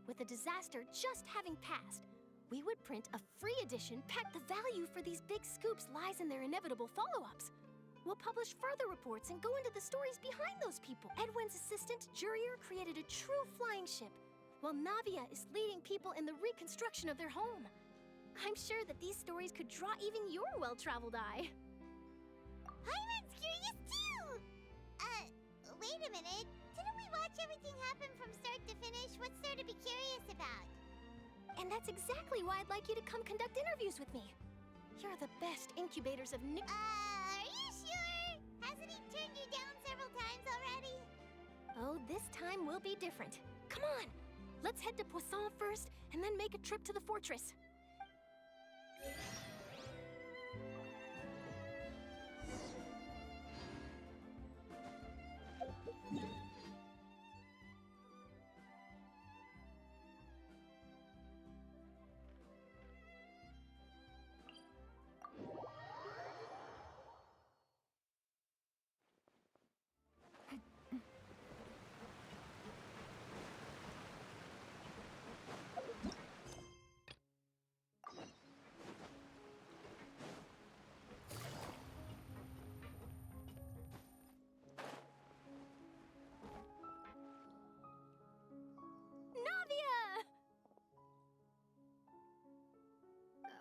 With the disaster just having passed, we would print a free edition packed the value for these big scoops lies in their inevitable follow-ups. We'll publish further reports and go into the stories behind those people. Edwin's assistant, Jurier, created a true flying ship, while Navia is leading people in the reconstruction of their home. I'm sure that these stories could draw even your well-traveled eye. Paimon's curious too! Wait a minute. Didn't we watch everything happen from start to finish? What's there to be curious about? And that's exactly why I'd like you to come conduct interviews with me. You're the best incubators of new... Are you sure? Hasn't he turned you down several times already? Oh, this time will be different. Come on! Let's head to Poisson first, and then make a trip to the fortress.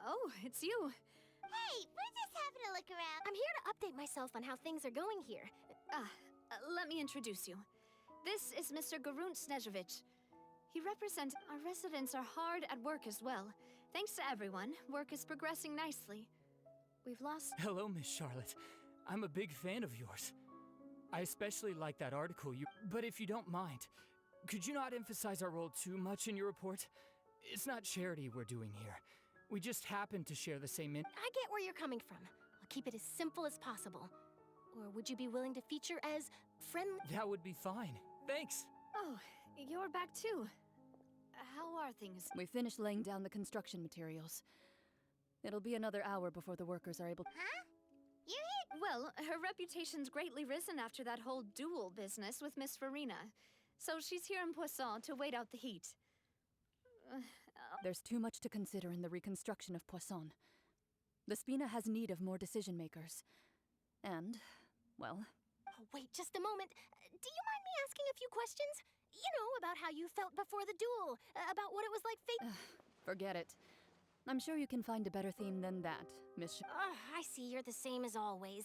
Oh, it's you. Hey, we're just having a look around. I'm here to update myself on how things are going here. Let me introduce you. This is Mr. Garunt Snezhevich. He represents... Our residents are hard at work as well. Thanks to everyone, work is progressing nicely. We've lost... Hello, Miss Charlotte. I'm a big fan of yours. I especially like that article you... But if you don't mind, could you not emphasize our role too much in your report? It's not charity we're doing here. We just happen to share the same I get where you're coming from. I'll keep it as simple as possible. Or would you be willing to feature as friendly? That would be fine. Thanks. Oh, you're back too. How are things? We finished laying down the construction materials. It'll be another hour before the workers are able... Huh? You hit... Well, her reputation's greatly risen after that whole duel business with Miss Farina. So she's here in Poisson to wait out the heat. There's too much to consider in the reconstruction of Poisson. The Spina has need of more decision-makers. And, well... Oh, wait just a moment. Do you mind me asking a few questions? You know, about how you felt before the duel, about what it was like Forget it. I'm sure you can find a better theme than that, Miss I see you're the same as always.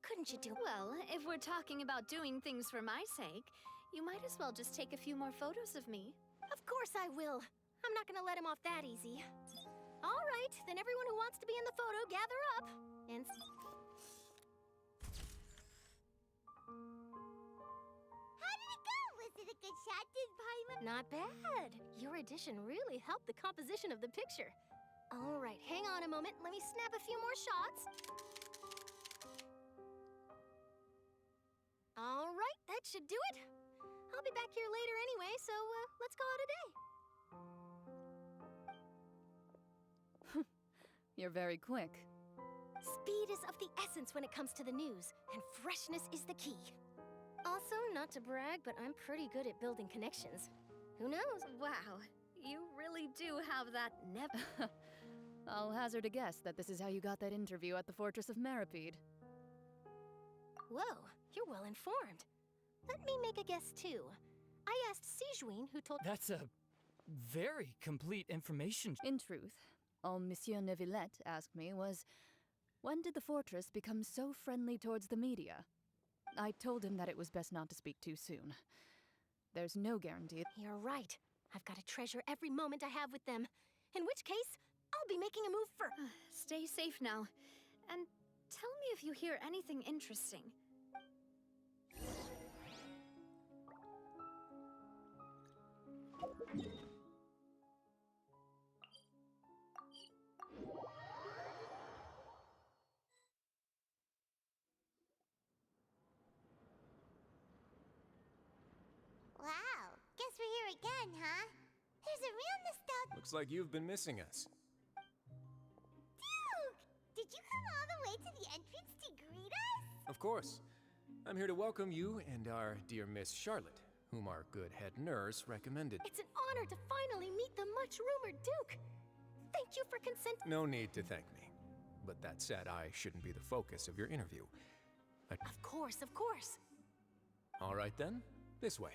Couldn't you do— Well, if we're talking about doing things for my sake, you might as well just take a few more photos of me. Of course I will. I'm not gonna let him off that easy. All right, then everyone who wants to be in the photo, gather up. And... How did it go? Was it a good shot, did Paimon? Not bad. Your addition really helped the composition of the picture. All right, hang on a moment. Let me snap a few more shots. All right, that should do it. I'll be back here later anyway, so let's call it a day. You're very quick. Speed is of the essence when it comes to the news, and freshness is the key. Also, not to brag, but I'm pretty good at building connections. Who knows? Wow, you really do have that never. I'll hazard a guess that this is how you got that interview at the Fortress of Meripede. Whoa, you're well informed. Let me make a guess too. I asked Sigewin, who told— That's a very complete information. In truth, all Monsieur Neuvillette asked me was, when did the fortress become so friendly towards the media? I told him that it was best not to speak too soon. There's no guarantee. You're right. I've got to treasure every moment I have with them. In which case, I'll be making a move for— Stay safe now. And tell me if you hear anything interesting. Wow, guess we're here again, huh? There's a real nostalgia. Looks like you've been missing us. Duke! Did you come all the way to the entrance to greet us? Of course. I'm here to welcome you and our dear Miss Charlotte, whom our good head nurse recommended. It's an honor to finally meet the much-rumored Duke. Thank you for consent— No need to thank me. But that said, I shouldn't be the focus of your interview. Of course, of course. All right then, this way.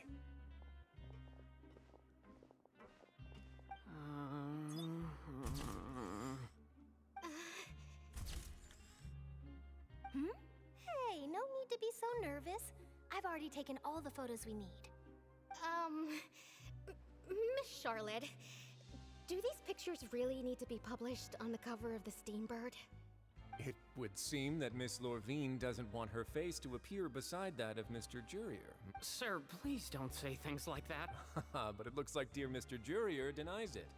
Hey, no need to be so nervous. I've already taken all the photos we need. Miss Charlotte, do these pictures really need to be published on the cover of the Steambird? It would seem that Miss Lorvine doesn't want her face to appear beside that of Mr. Jurier. Sir, please don't say things like that. But it looks like dear Mr. Jurier denies it.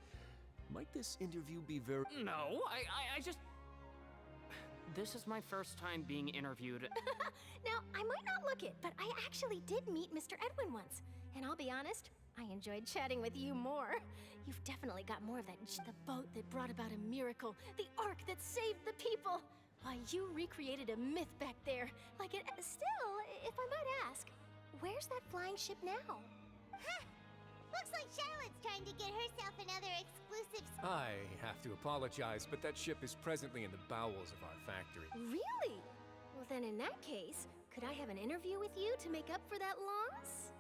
Might this interview be very— No, I just... This is my first time being interviewed. Now, I might not look it, but I actually did meet Mr. Edwin once. And I'll be honest, I enjoyed chatting with you more. You've definitely got more of that the boat that brought about a miracle, the ark that saved the people. Why, you recreated a myth back there. Like it— Still, if I might ask, where's that flying ship now? Huh. Looks like Charlotte's trying to get herself another exclusive— I have to apologize, but that ship is presently in the bowels of our factory. Really? Well then in that case, could I have an interview with you to make up for that loss?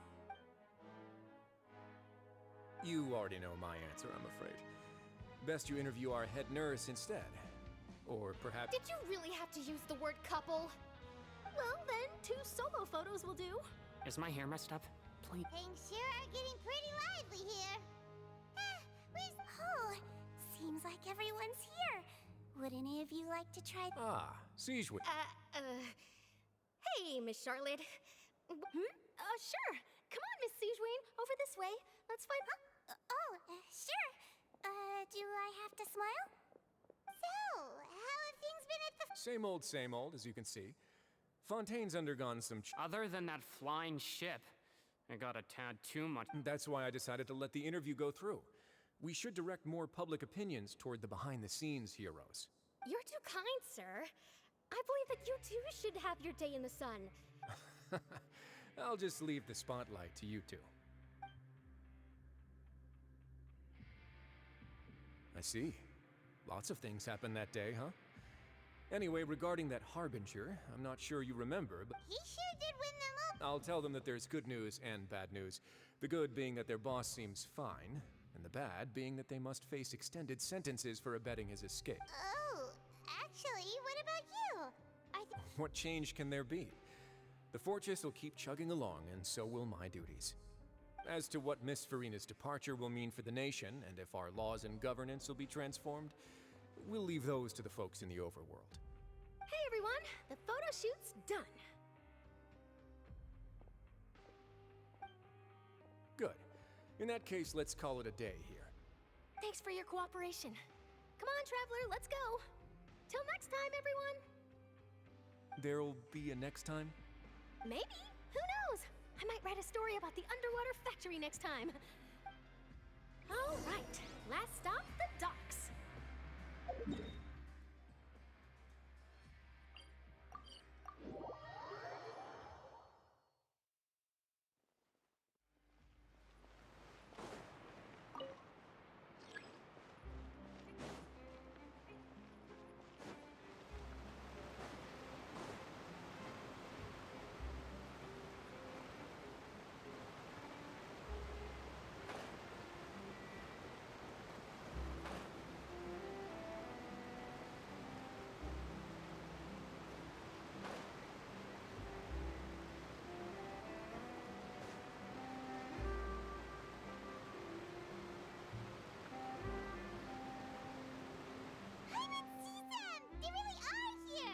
You already know my answer, I'm afraid. Best you interview our head nurse instead. Or perhaps— Did you really have to use the word couple? Well then, 2 solo photos will do. Is my hair messed up? Please. Things sure are getting pretty lively here. Oh, seems like everyone's here. Would any of you like to try— Ah, Sigewin. Hey, Miss Charlotte. Sure. Come on, Miss Sigewin. Over this way. Let's find— sure. Do I have to smile? So, how have things been at the— Same old, as you can see. Fontaine's undergone some— Other than that flying ship, I got a tad too much. That's why I decided to let the interview go through. We should direct more public opinions toward the behind-the-scenes heroes. You're too kind, sir. I believe that you too should have your day in the sun. I'll just leave the spotlight to you two. I see. Lots of things happened that day, huh? Anyway, regarding that Harbinger, I'm not sure you remember, but He sure did win them up. I'll tell them that there's good news and bad news. The good being that their boss seems fine, and and the bad being that they must face extended sentences for abetting his escape. Oh, actually, what about you? What change can there be? The fortress will keep chugging along, and so will my duties. As to what Miss Farina's departure will mean for the nation, and if our laws and governance will be transformed, we'll leave those to the folks in the overworld. Hey everyone, the photo shoot's done. Good. In that case, let's call it a day here. Thanks for your cooperation. Come on, Traveler, let's go. Till next time, everyone. There'll be a next time? Maybe. Who knows? I might write a story about the underwater factory next time. All right, last stop, the docks.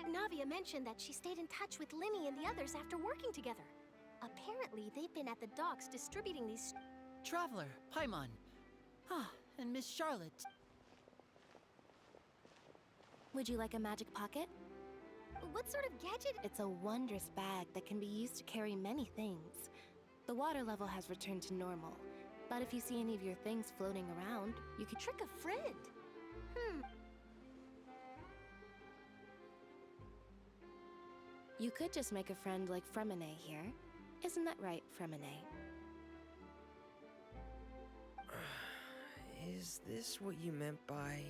Navia mentioned that she stayed in touch with Linny and the others after working together. Apparently, they've been at the docks distributing these... Traveler, Paimon. Ah, and Miss Charlotte. Would you like a magic pocket? What sort of gadget? It's a wondrous bag that can be used to carry many things. The water level has returned to normal, but if you see any of your things floating around, you could Trick a friend. You could just make a friend like Fremine here. Isn't that right, Fremine? Is this what you meant by...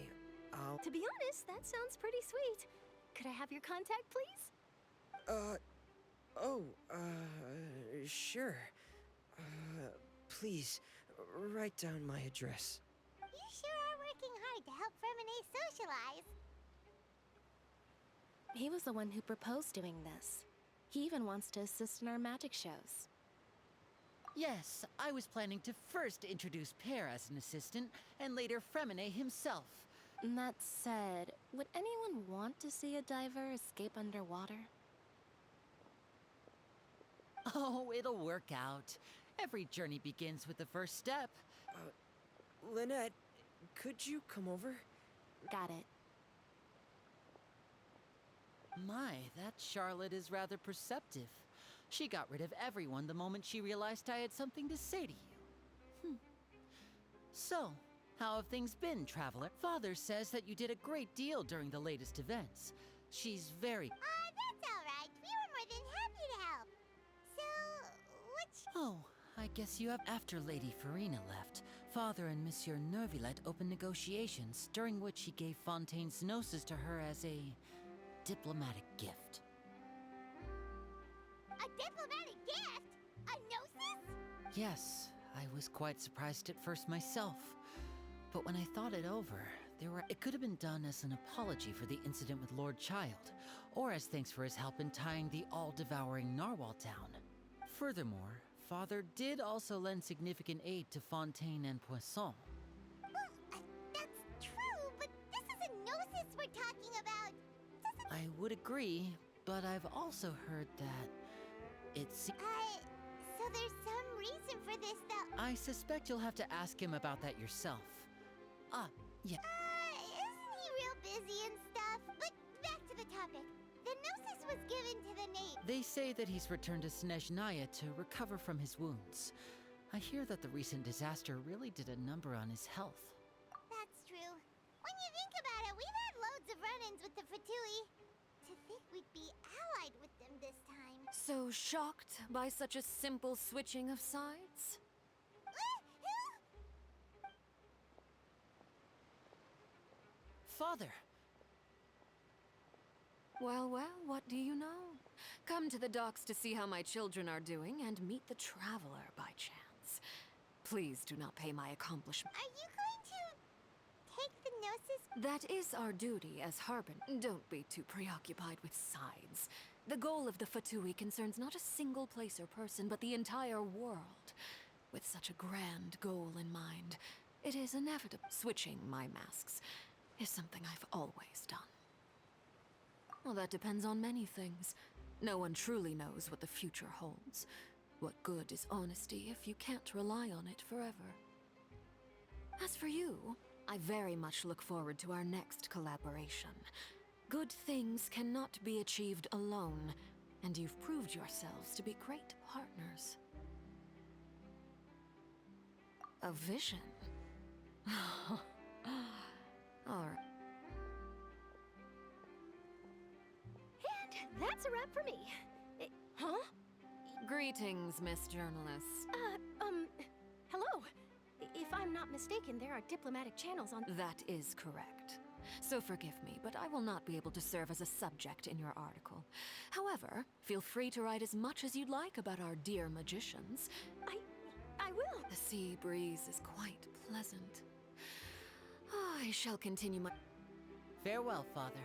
To be honest, that sounds pretty sweet. Could I have your contact, please? Sure. Please, write down my address. You sure are working hard to help Fremine socialize. He was the one who proposed doing this. He even wants to assist in our magic shows. Yes, I was planning to first introduce Pear as an assistant, and later Fremine himself. That said, would anyone want to see a diver escape underwater? Oh, it'll work out. Every journey begins with the first step. Lynette, could you come over? Got it. My, that Charlotte is rather perceptive. She got rid of everyone the moment she realized I had something to say to you. So, how have things been, Traveler? Father says that you did a great deal during the latest events. She's very... That's all right. We were more than happy to help. So, Oh, I guess you have... After Lady Farina left, Father and Monsieur Nervillet opened negotiations, during which he gave Fontaine's gnosis to her as a... diplomatic gift. A diplomatic gift? A gnosis? Yes, I was quite surprised at first myself. But when I thought it over, it could have been done as an apology for the incident with Lord Child, or as thanks for his help in tying the all-devouring narwhal down. Furthermore, Father did also lend significant aid to Fontaine and Poisson. Well, that's true, but this is a gnosis we're talking about. I would agree, but I've also heard that it's... So there's some reason for this, though. I suspect you'll have to ask him about that yourself. Yeah. Isn't he real busy and stuff? But back to the topic. The gnosis was given to the knave. They say that he's returned to Snezhnaya to recover from his wounds. I hear that the recent disaster really did a number on his health. That's true. When you think about it, we've had loads of run-ins with the Fatui. To think we'd be allied with them this time. So shocked by such a simple switching of sides? Father! Well, what do you know? Come to the docks to see how my children are doing and meet the Traveler by chance. Please do not pay my accomplishment. Are you going to take the Gnosis? That is our duty as Harbinger. Don't be too preoccupied with sides. The goal of the Fatui concerns not a single place or person, but the entire world. With such a grand goal in mind, it is inevitable. Switching my masks is something I've always done. Well, that depends on many things. No one truly knows what the future holds. What good is honesty if you can't rely on it forever? As for you, I very much look forward to our next collaboration. Good things cannot be achieved alone, and you've proved yourselves to be great partners. A vision? Alright. And that's a wrap for me. Huh? Greetings, Miss Journalist. Hello. If I'm not mistaken, there are diplomatic channels on— That is correct. So forgive me, but I will not be able to serve as a subject in your article. However, feel free to write as much as you'd like about our dear magicians. I will. The sea breeze is quite pleasant. I shall continue my— Farewell, Father.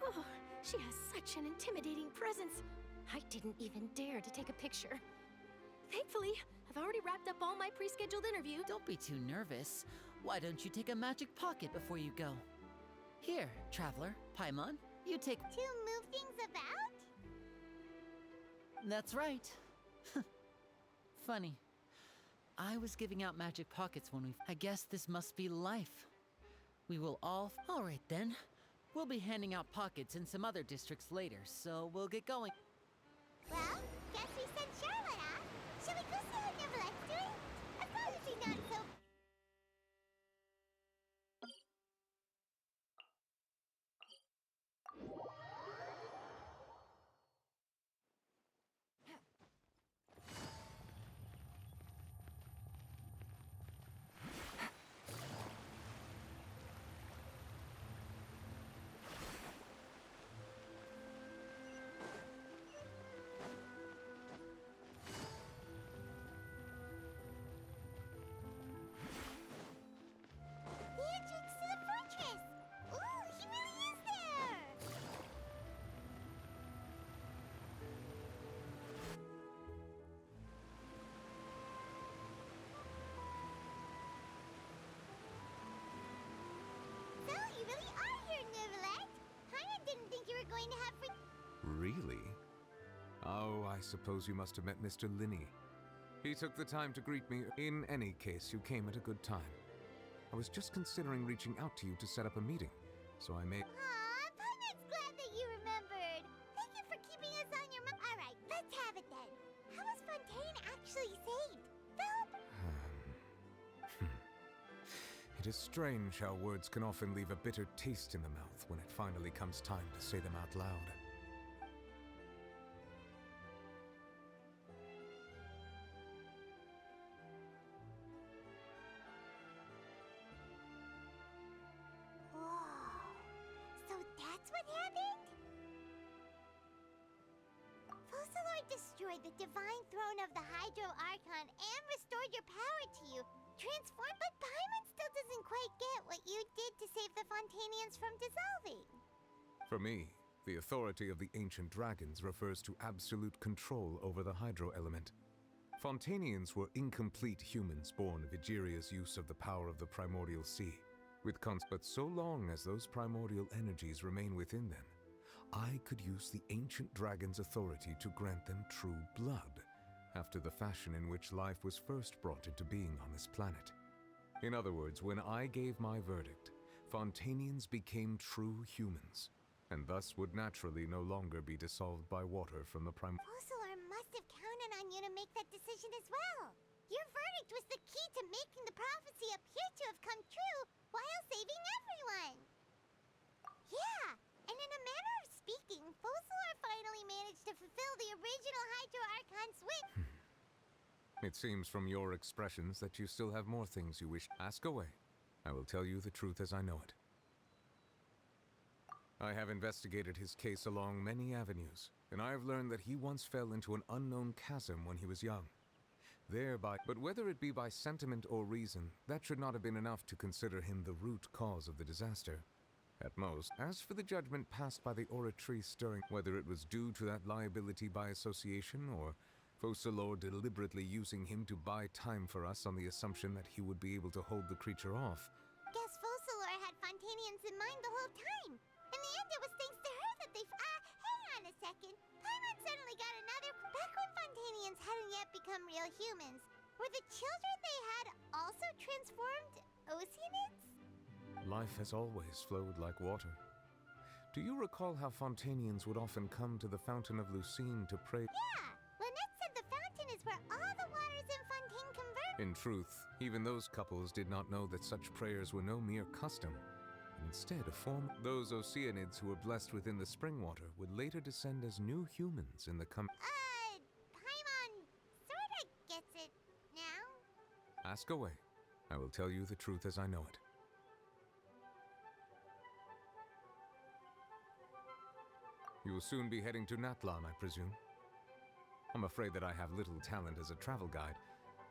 Oh, she has such an intimidating presence. I didn't even dare to take a picture. Thankfully, I've already wrapped up all my pre-scheduled interviews. Don't be too nervous. Why don't you take a magic pocket before you go? Here, Traveler, Paimon, you take— To move things about? That's right. Funny. I was giving out magic pockets when we— I guess this must be life. We will all— All right then. We'll be handing out pockets in some other districts later, so we'll get going. Well, guess we sent Charlotte off. Shall we go see what Neverlette's doing? As long as he's not so— The entrance to the fortress! Ooh, he really is there! So, you really are here, Neverlette! Paimon didn't think you were going to have Really? Oh, I suppose you must have met Mr. Linney. He took the time to greet me. In any case, you came at a good time. I was just considering reaching out to you to set up a meeting, so I made— Aw, Paimon's glad that you remembered. Thank you for keeping us on your mind. All right, let's have it then. How was Fontaine actually saved? It is strange how words can often leave a bitter taste in the mouth when it finally comes time to say them out loud. Whoa. So that's what happened? Focalord destroyed the divine throne of the Hydro Archon and restored your power to you. Transformed, but Paimon still doesn't quite get what you did to save the Fontanians from dissolving. For me, the authority of the ancient dragons refers to absolute control over the hydro element. Fontanians were incomplete humans born of Egeria's use of the power of the primordial sea. But so long as those primordial energies remain within them, I could use the ancient dragon's authority to grant them true blood, after the fashion in which life was first brought into being on this planet. In other words, when I gave my verdict, Fontanians became true humans, and thus would naturally no longer be dissolved by water from the Focalord must have counted on you to make that decision as well. Your verdict was the key to making the prophecy appear to have come true while saving everyone. Yeah, and in a manner of speaking, Focalord finally managed to fulfill the original Hydro Archon's wish. It seems from your expressions that you still have more things you wish. Ask away. I will tell you the truth as I know it. I have investigated his case along many avenues, and I have learned that he once fell into an unknown chasm when he was young. thereby. But whether it be by sentiment or reason, that should not have been enough to consider him the root cause of the disaster. At most, as for the judgment passed by the oratrice stirring, whether it was due to that liability by association or Focalor deliberately using him to buy time for us on the assumption that he would be able to hold the creature off. Guess Focalor had Fontanians in mind the whole time. In the end, it was thanks to her that they. Hang on a second. Paimon suddenly got another. Back when Fontanians hadn't yet become real humans, were the children they had also transformed Oceanids? Life has always flowed like water. Do you recall how Fontanians would often come to the Fountain of Lucine to pray? Yeah! Lynette said the fountain is where all the waters in Fontaine converge. In truth, even those couples did not know that such prayers were no mere custom. Instead, a form. Those Oceanids who were blessed within the spring water would later descend as new humans in the Paimon sorta gets it now. Ask away. I will tell you the truth as I know it. You will soon be heading to Natlan, I presume. I'm afraid that I have little talent as a travel guide,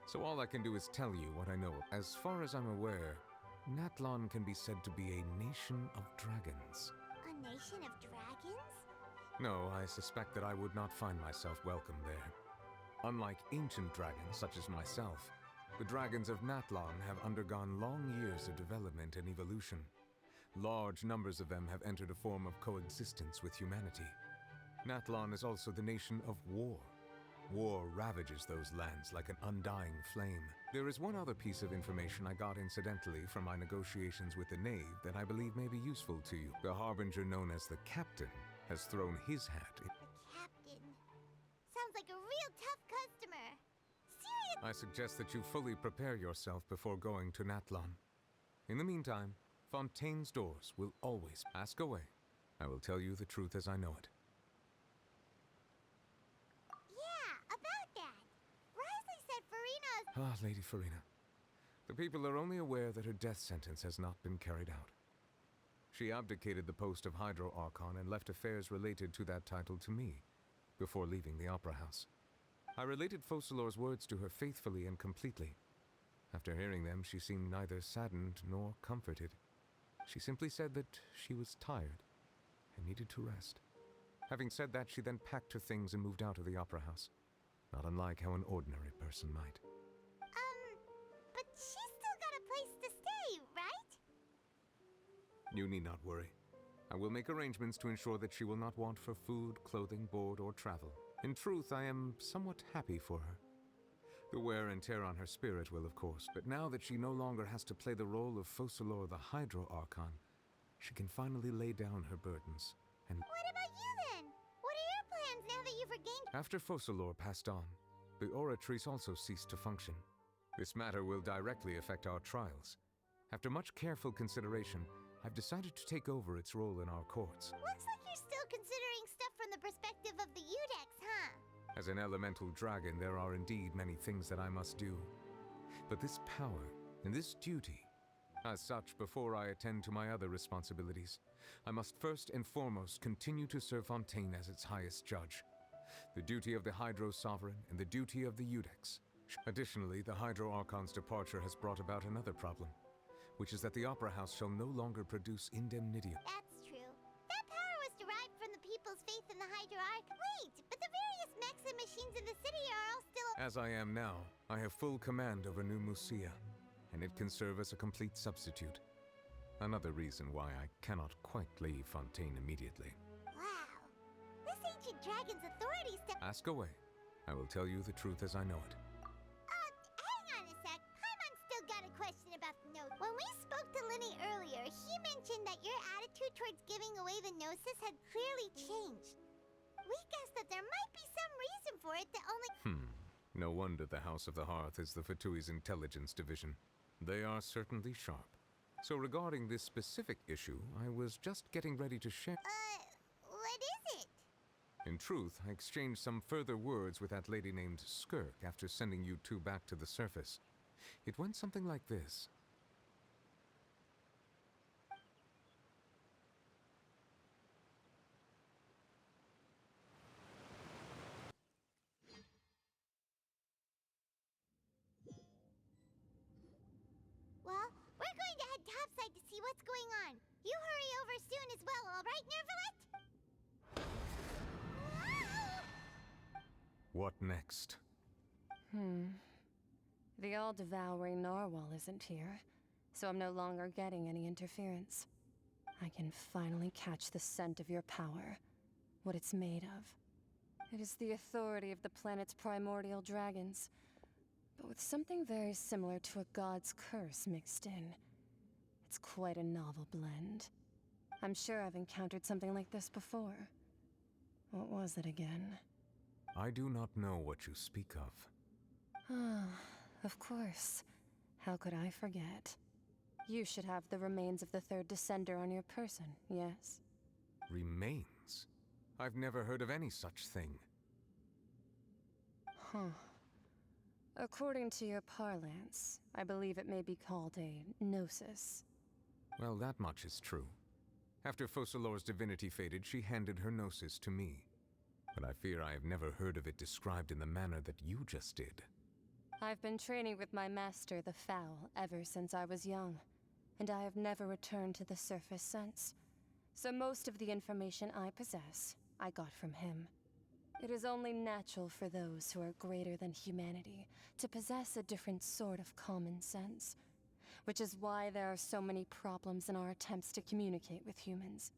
so all I can do is tell you what I know. As far as I'm aware, Natlan can be said to be a nation of dragons. A nation of dragons? No, I suspect that I would not find myself welcome there. Unlike ancient dragons such as myself, the dragons of Natlan have undergone long years of development and evolution. Large numbers of them have entered a form of coexistence with humanity. Natlan is also the nation of war. War ravages those lands like an undying flame. There is one other piece of information I got incidentally from my negotiations with the Knave that I believe may be useful to you. The Harbinger known as the Captain has thrown his hat in. The Captain? Sounds like a real tough customer. Seriously? I suggest that you fully prepare yourself before going to Natlan. In the meantime, Fontaine's doors will always ask away. I will tell you the truth as I know it. Ah, Lady Farina. The people are only aware that her death sentence has not been carried out. She abdicated the post of Hydro Archon and left affairs related to that title to me, before leaving the Opera House. I related Focalor's words to her faithfully and completely. After hearing them, she seemed neither saddened nor comforted. She simply said that she was tired and needed to rest. Having said that, she then packed her things and moved out of the Opera House, not unlike how an ordinary person might. But she's still got a place to stay, right? You need not worry. I will make arrangements to ensure that she will not want for food, clothing, board, or travel. In truth, I am somewhat happy for her. The wear and tear on her spirit will, of course, but now that she no longer has to play the role of Focalor the Hydro Archon, she can finally lay down her burdens and... What about you then? What are your plans now that you've regained... After Focalor passed on, the Oratrice also ceased to function. This matter will directly affect our trials. After much careful consideration, I've decided to take over its role in our courts. Looks like you're still considering stuff from the perspective of the Udex, huh? As an elemental dragon, there are indeed many things that I must do. But this power and this duty... As such, before I attend to my other responsibilities, I must first and foremost continue to serve Fontaine as its highest judge. The duty of the Hydro Sovereign and the duty of the Udex. Additionally, the Hydro Archon's departure has brought about another problem, which is that the Opera House shall no longer produce indemnity. That's true. That power was derived from the people's faith in the Hydro Arc. Wait, but the various mechs and machines in the city are all still... As I am now, I have full command over New Musia, and it can serve as a complete substitute. Another reason why I cannot quite leave Fontaine immediately. Wow. This ancient dragon's authority step... Ask away. I will tell you the truth as I know it. Hang on a sec. Paimon's still got a question about the note. When we spoke to Linny earlier, he mentioned that your attitude towards giving away the Gnosis had clearly changed. We guessed that there might be some reason for it that only... No wonder the House of the Hearth is the Fatui's intelligence division. They are certainly sharp. So regarding this specific issue, I was just getting ready to share... what is it? In truth, I exchanged some further words with that lady named Skirk after sending you two back to the surface. It went something like this. what's going on. You hurry over soon as well, all right, Nervalet? What next? The all-devouring narwhal isn't here, so I'm no longer getting any interference. I can finally catch the scent of your power, what it's made of. It is the authority of the planet's primordial dragons, but with something very similar to a god's curse mixed in. It's quite a novel blend. I'm sure I've encountered something like this before. What was it again? I do not know what you speak of. Ah, of course. How could I forget? You should have the remains of the third descender on your person, yes? Remains? I've never heard of any such thing. Huh. According to your parlance, I believe it may be called a gnosis. Well, that much is true. After Focalor's divinity faded, she handed her gnosis to me. But I fear I have never heard of it described in the manner that you just did. I've been training with my master, the Foul, ever since I was young, and I have never returned to the surface since. So most of the information I possess, I got from him. It is only natural for those who are greater than humanity to possess a different sort of common sense, which is why there are so many problems in our attempts to communicate with humans.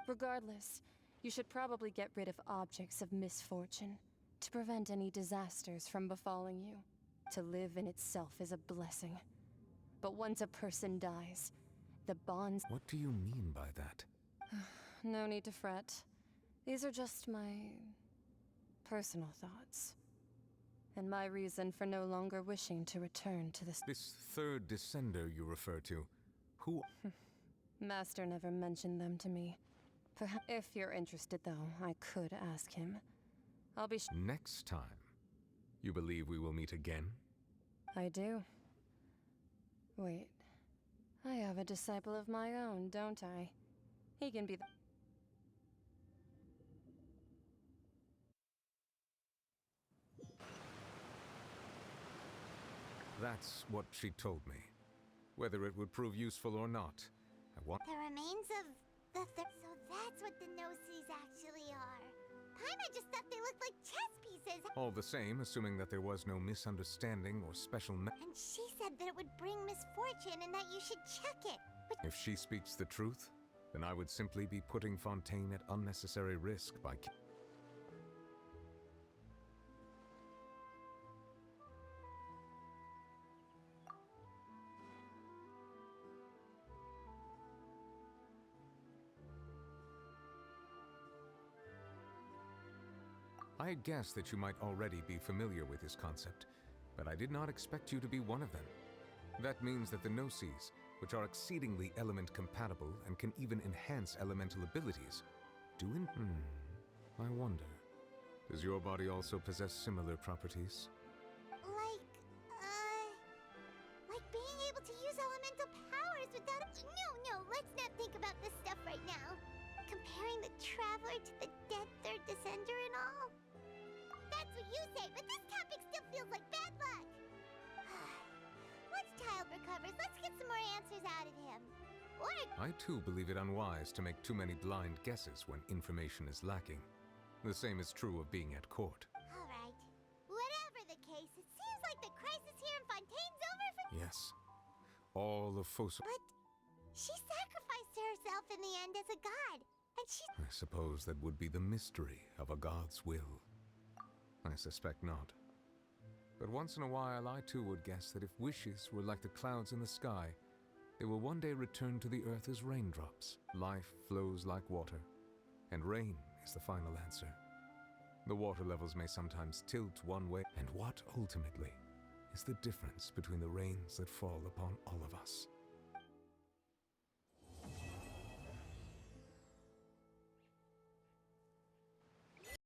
Regardless, you should probably get rid of objects of misfortune to prevent any disasters from befalling you. To live in itself is a blessing. But once a person dies, the bonds— What do you mean by that? No need to fret. These are just my personal thoughts. And my reason for no longer wishing to return to this— This third descender you refer to, who— Master never mentioned them to me. Perhaps if you're interested, though, I could ask him. I'll be Next time. You believe we will meet again? I do. Wait. I have a disciple of my own, don't I? He can be the— That's what she told me. Whether it would prove useful or not, I want— The remains of the So that's what the Gnosis actually are. Paimon just thought they looked like chess pieces. All the same, assuming that there was no misunderstanding or special And she said that it would bring misfortune and that you should check it. But If she speaks the truth, then I would simply be putting Fontaine at unnecessary risk by— I had guessed that you might already be familiar with this concept, but I did not expect you to be one of them. That means that the Gnosis, which are exceedingly element compatible and can even enhance elemental abilities, I wonder, does your body also possess similar properties? Like being able to use elemental powers without No, let's not think about this stuff right now. Comparing the Traveler to the dead third descender and all. That's what you say, but this topic still feels like bad luck. Once Child recovers, let's get some more answers out of him. Or I too believe it unwise to make too many blind guesses when information is lacking. The same is true of being at court. all right. Whatever the case, it seems like the crisis here in Fontaine's over for— Yes. All of Focal— But she sacrificed herself in the end as a god, and she— I suppose that would be the mystery of a god's will. I suspect not. But once in a while, I too would guess that if wishes were like the clouds in the sky, they will one day return to the earth as raindrops. Life flows like water, and rain is the final answer. The water levels may sometimes tilt one way, and what ultimately is the difference between the rains that fall upon all of us?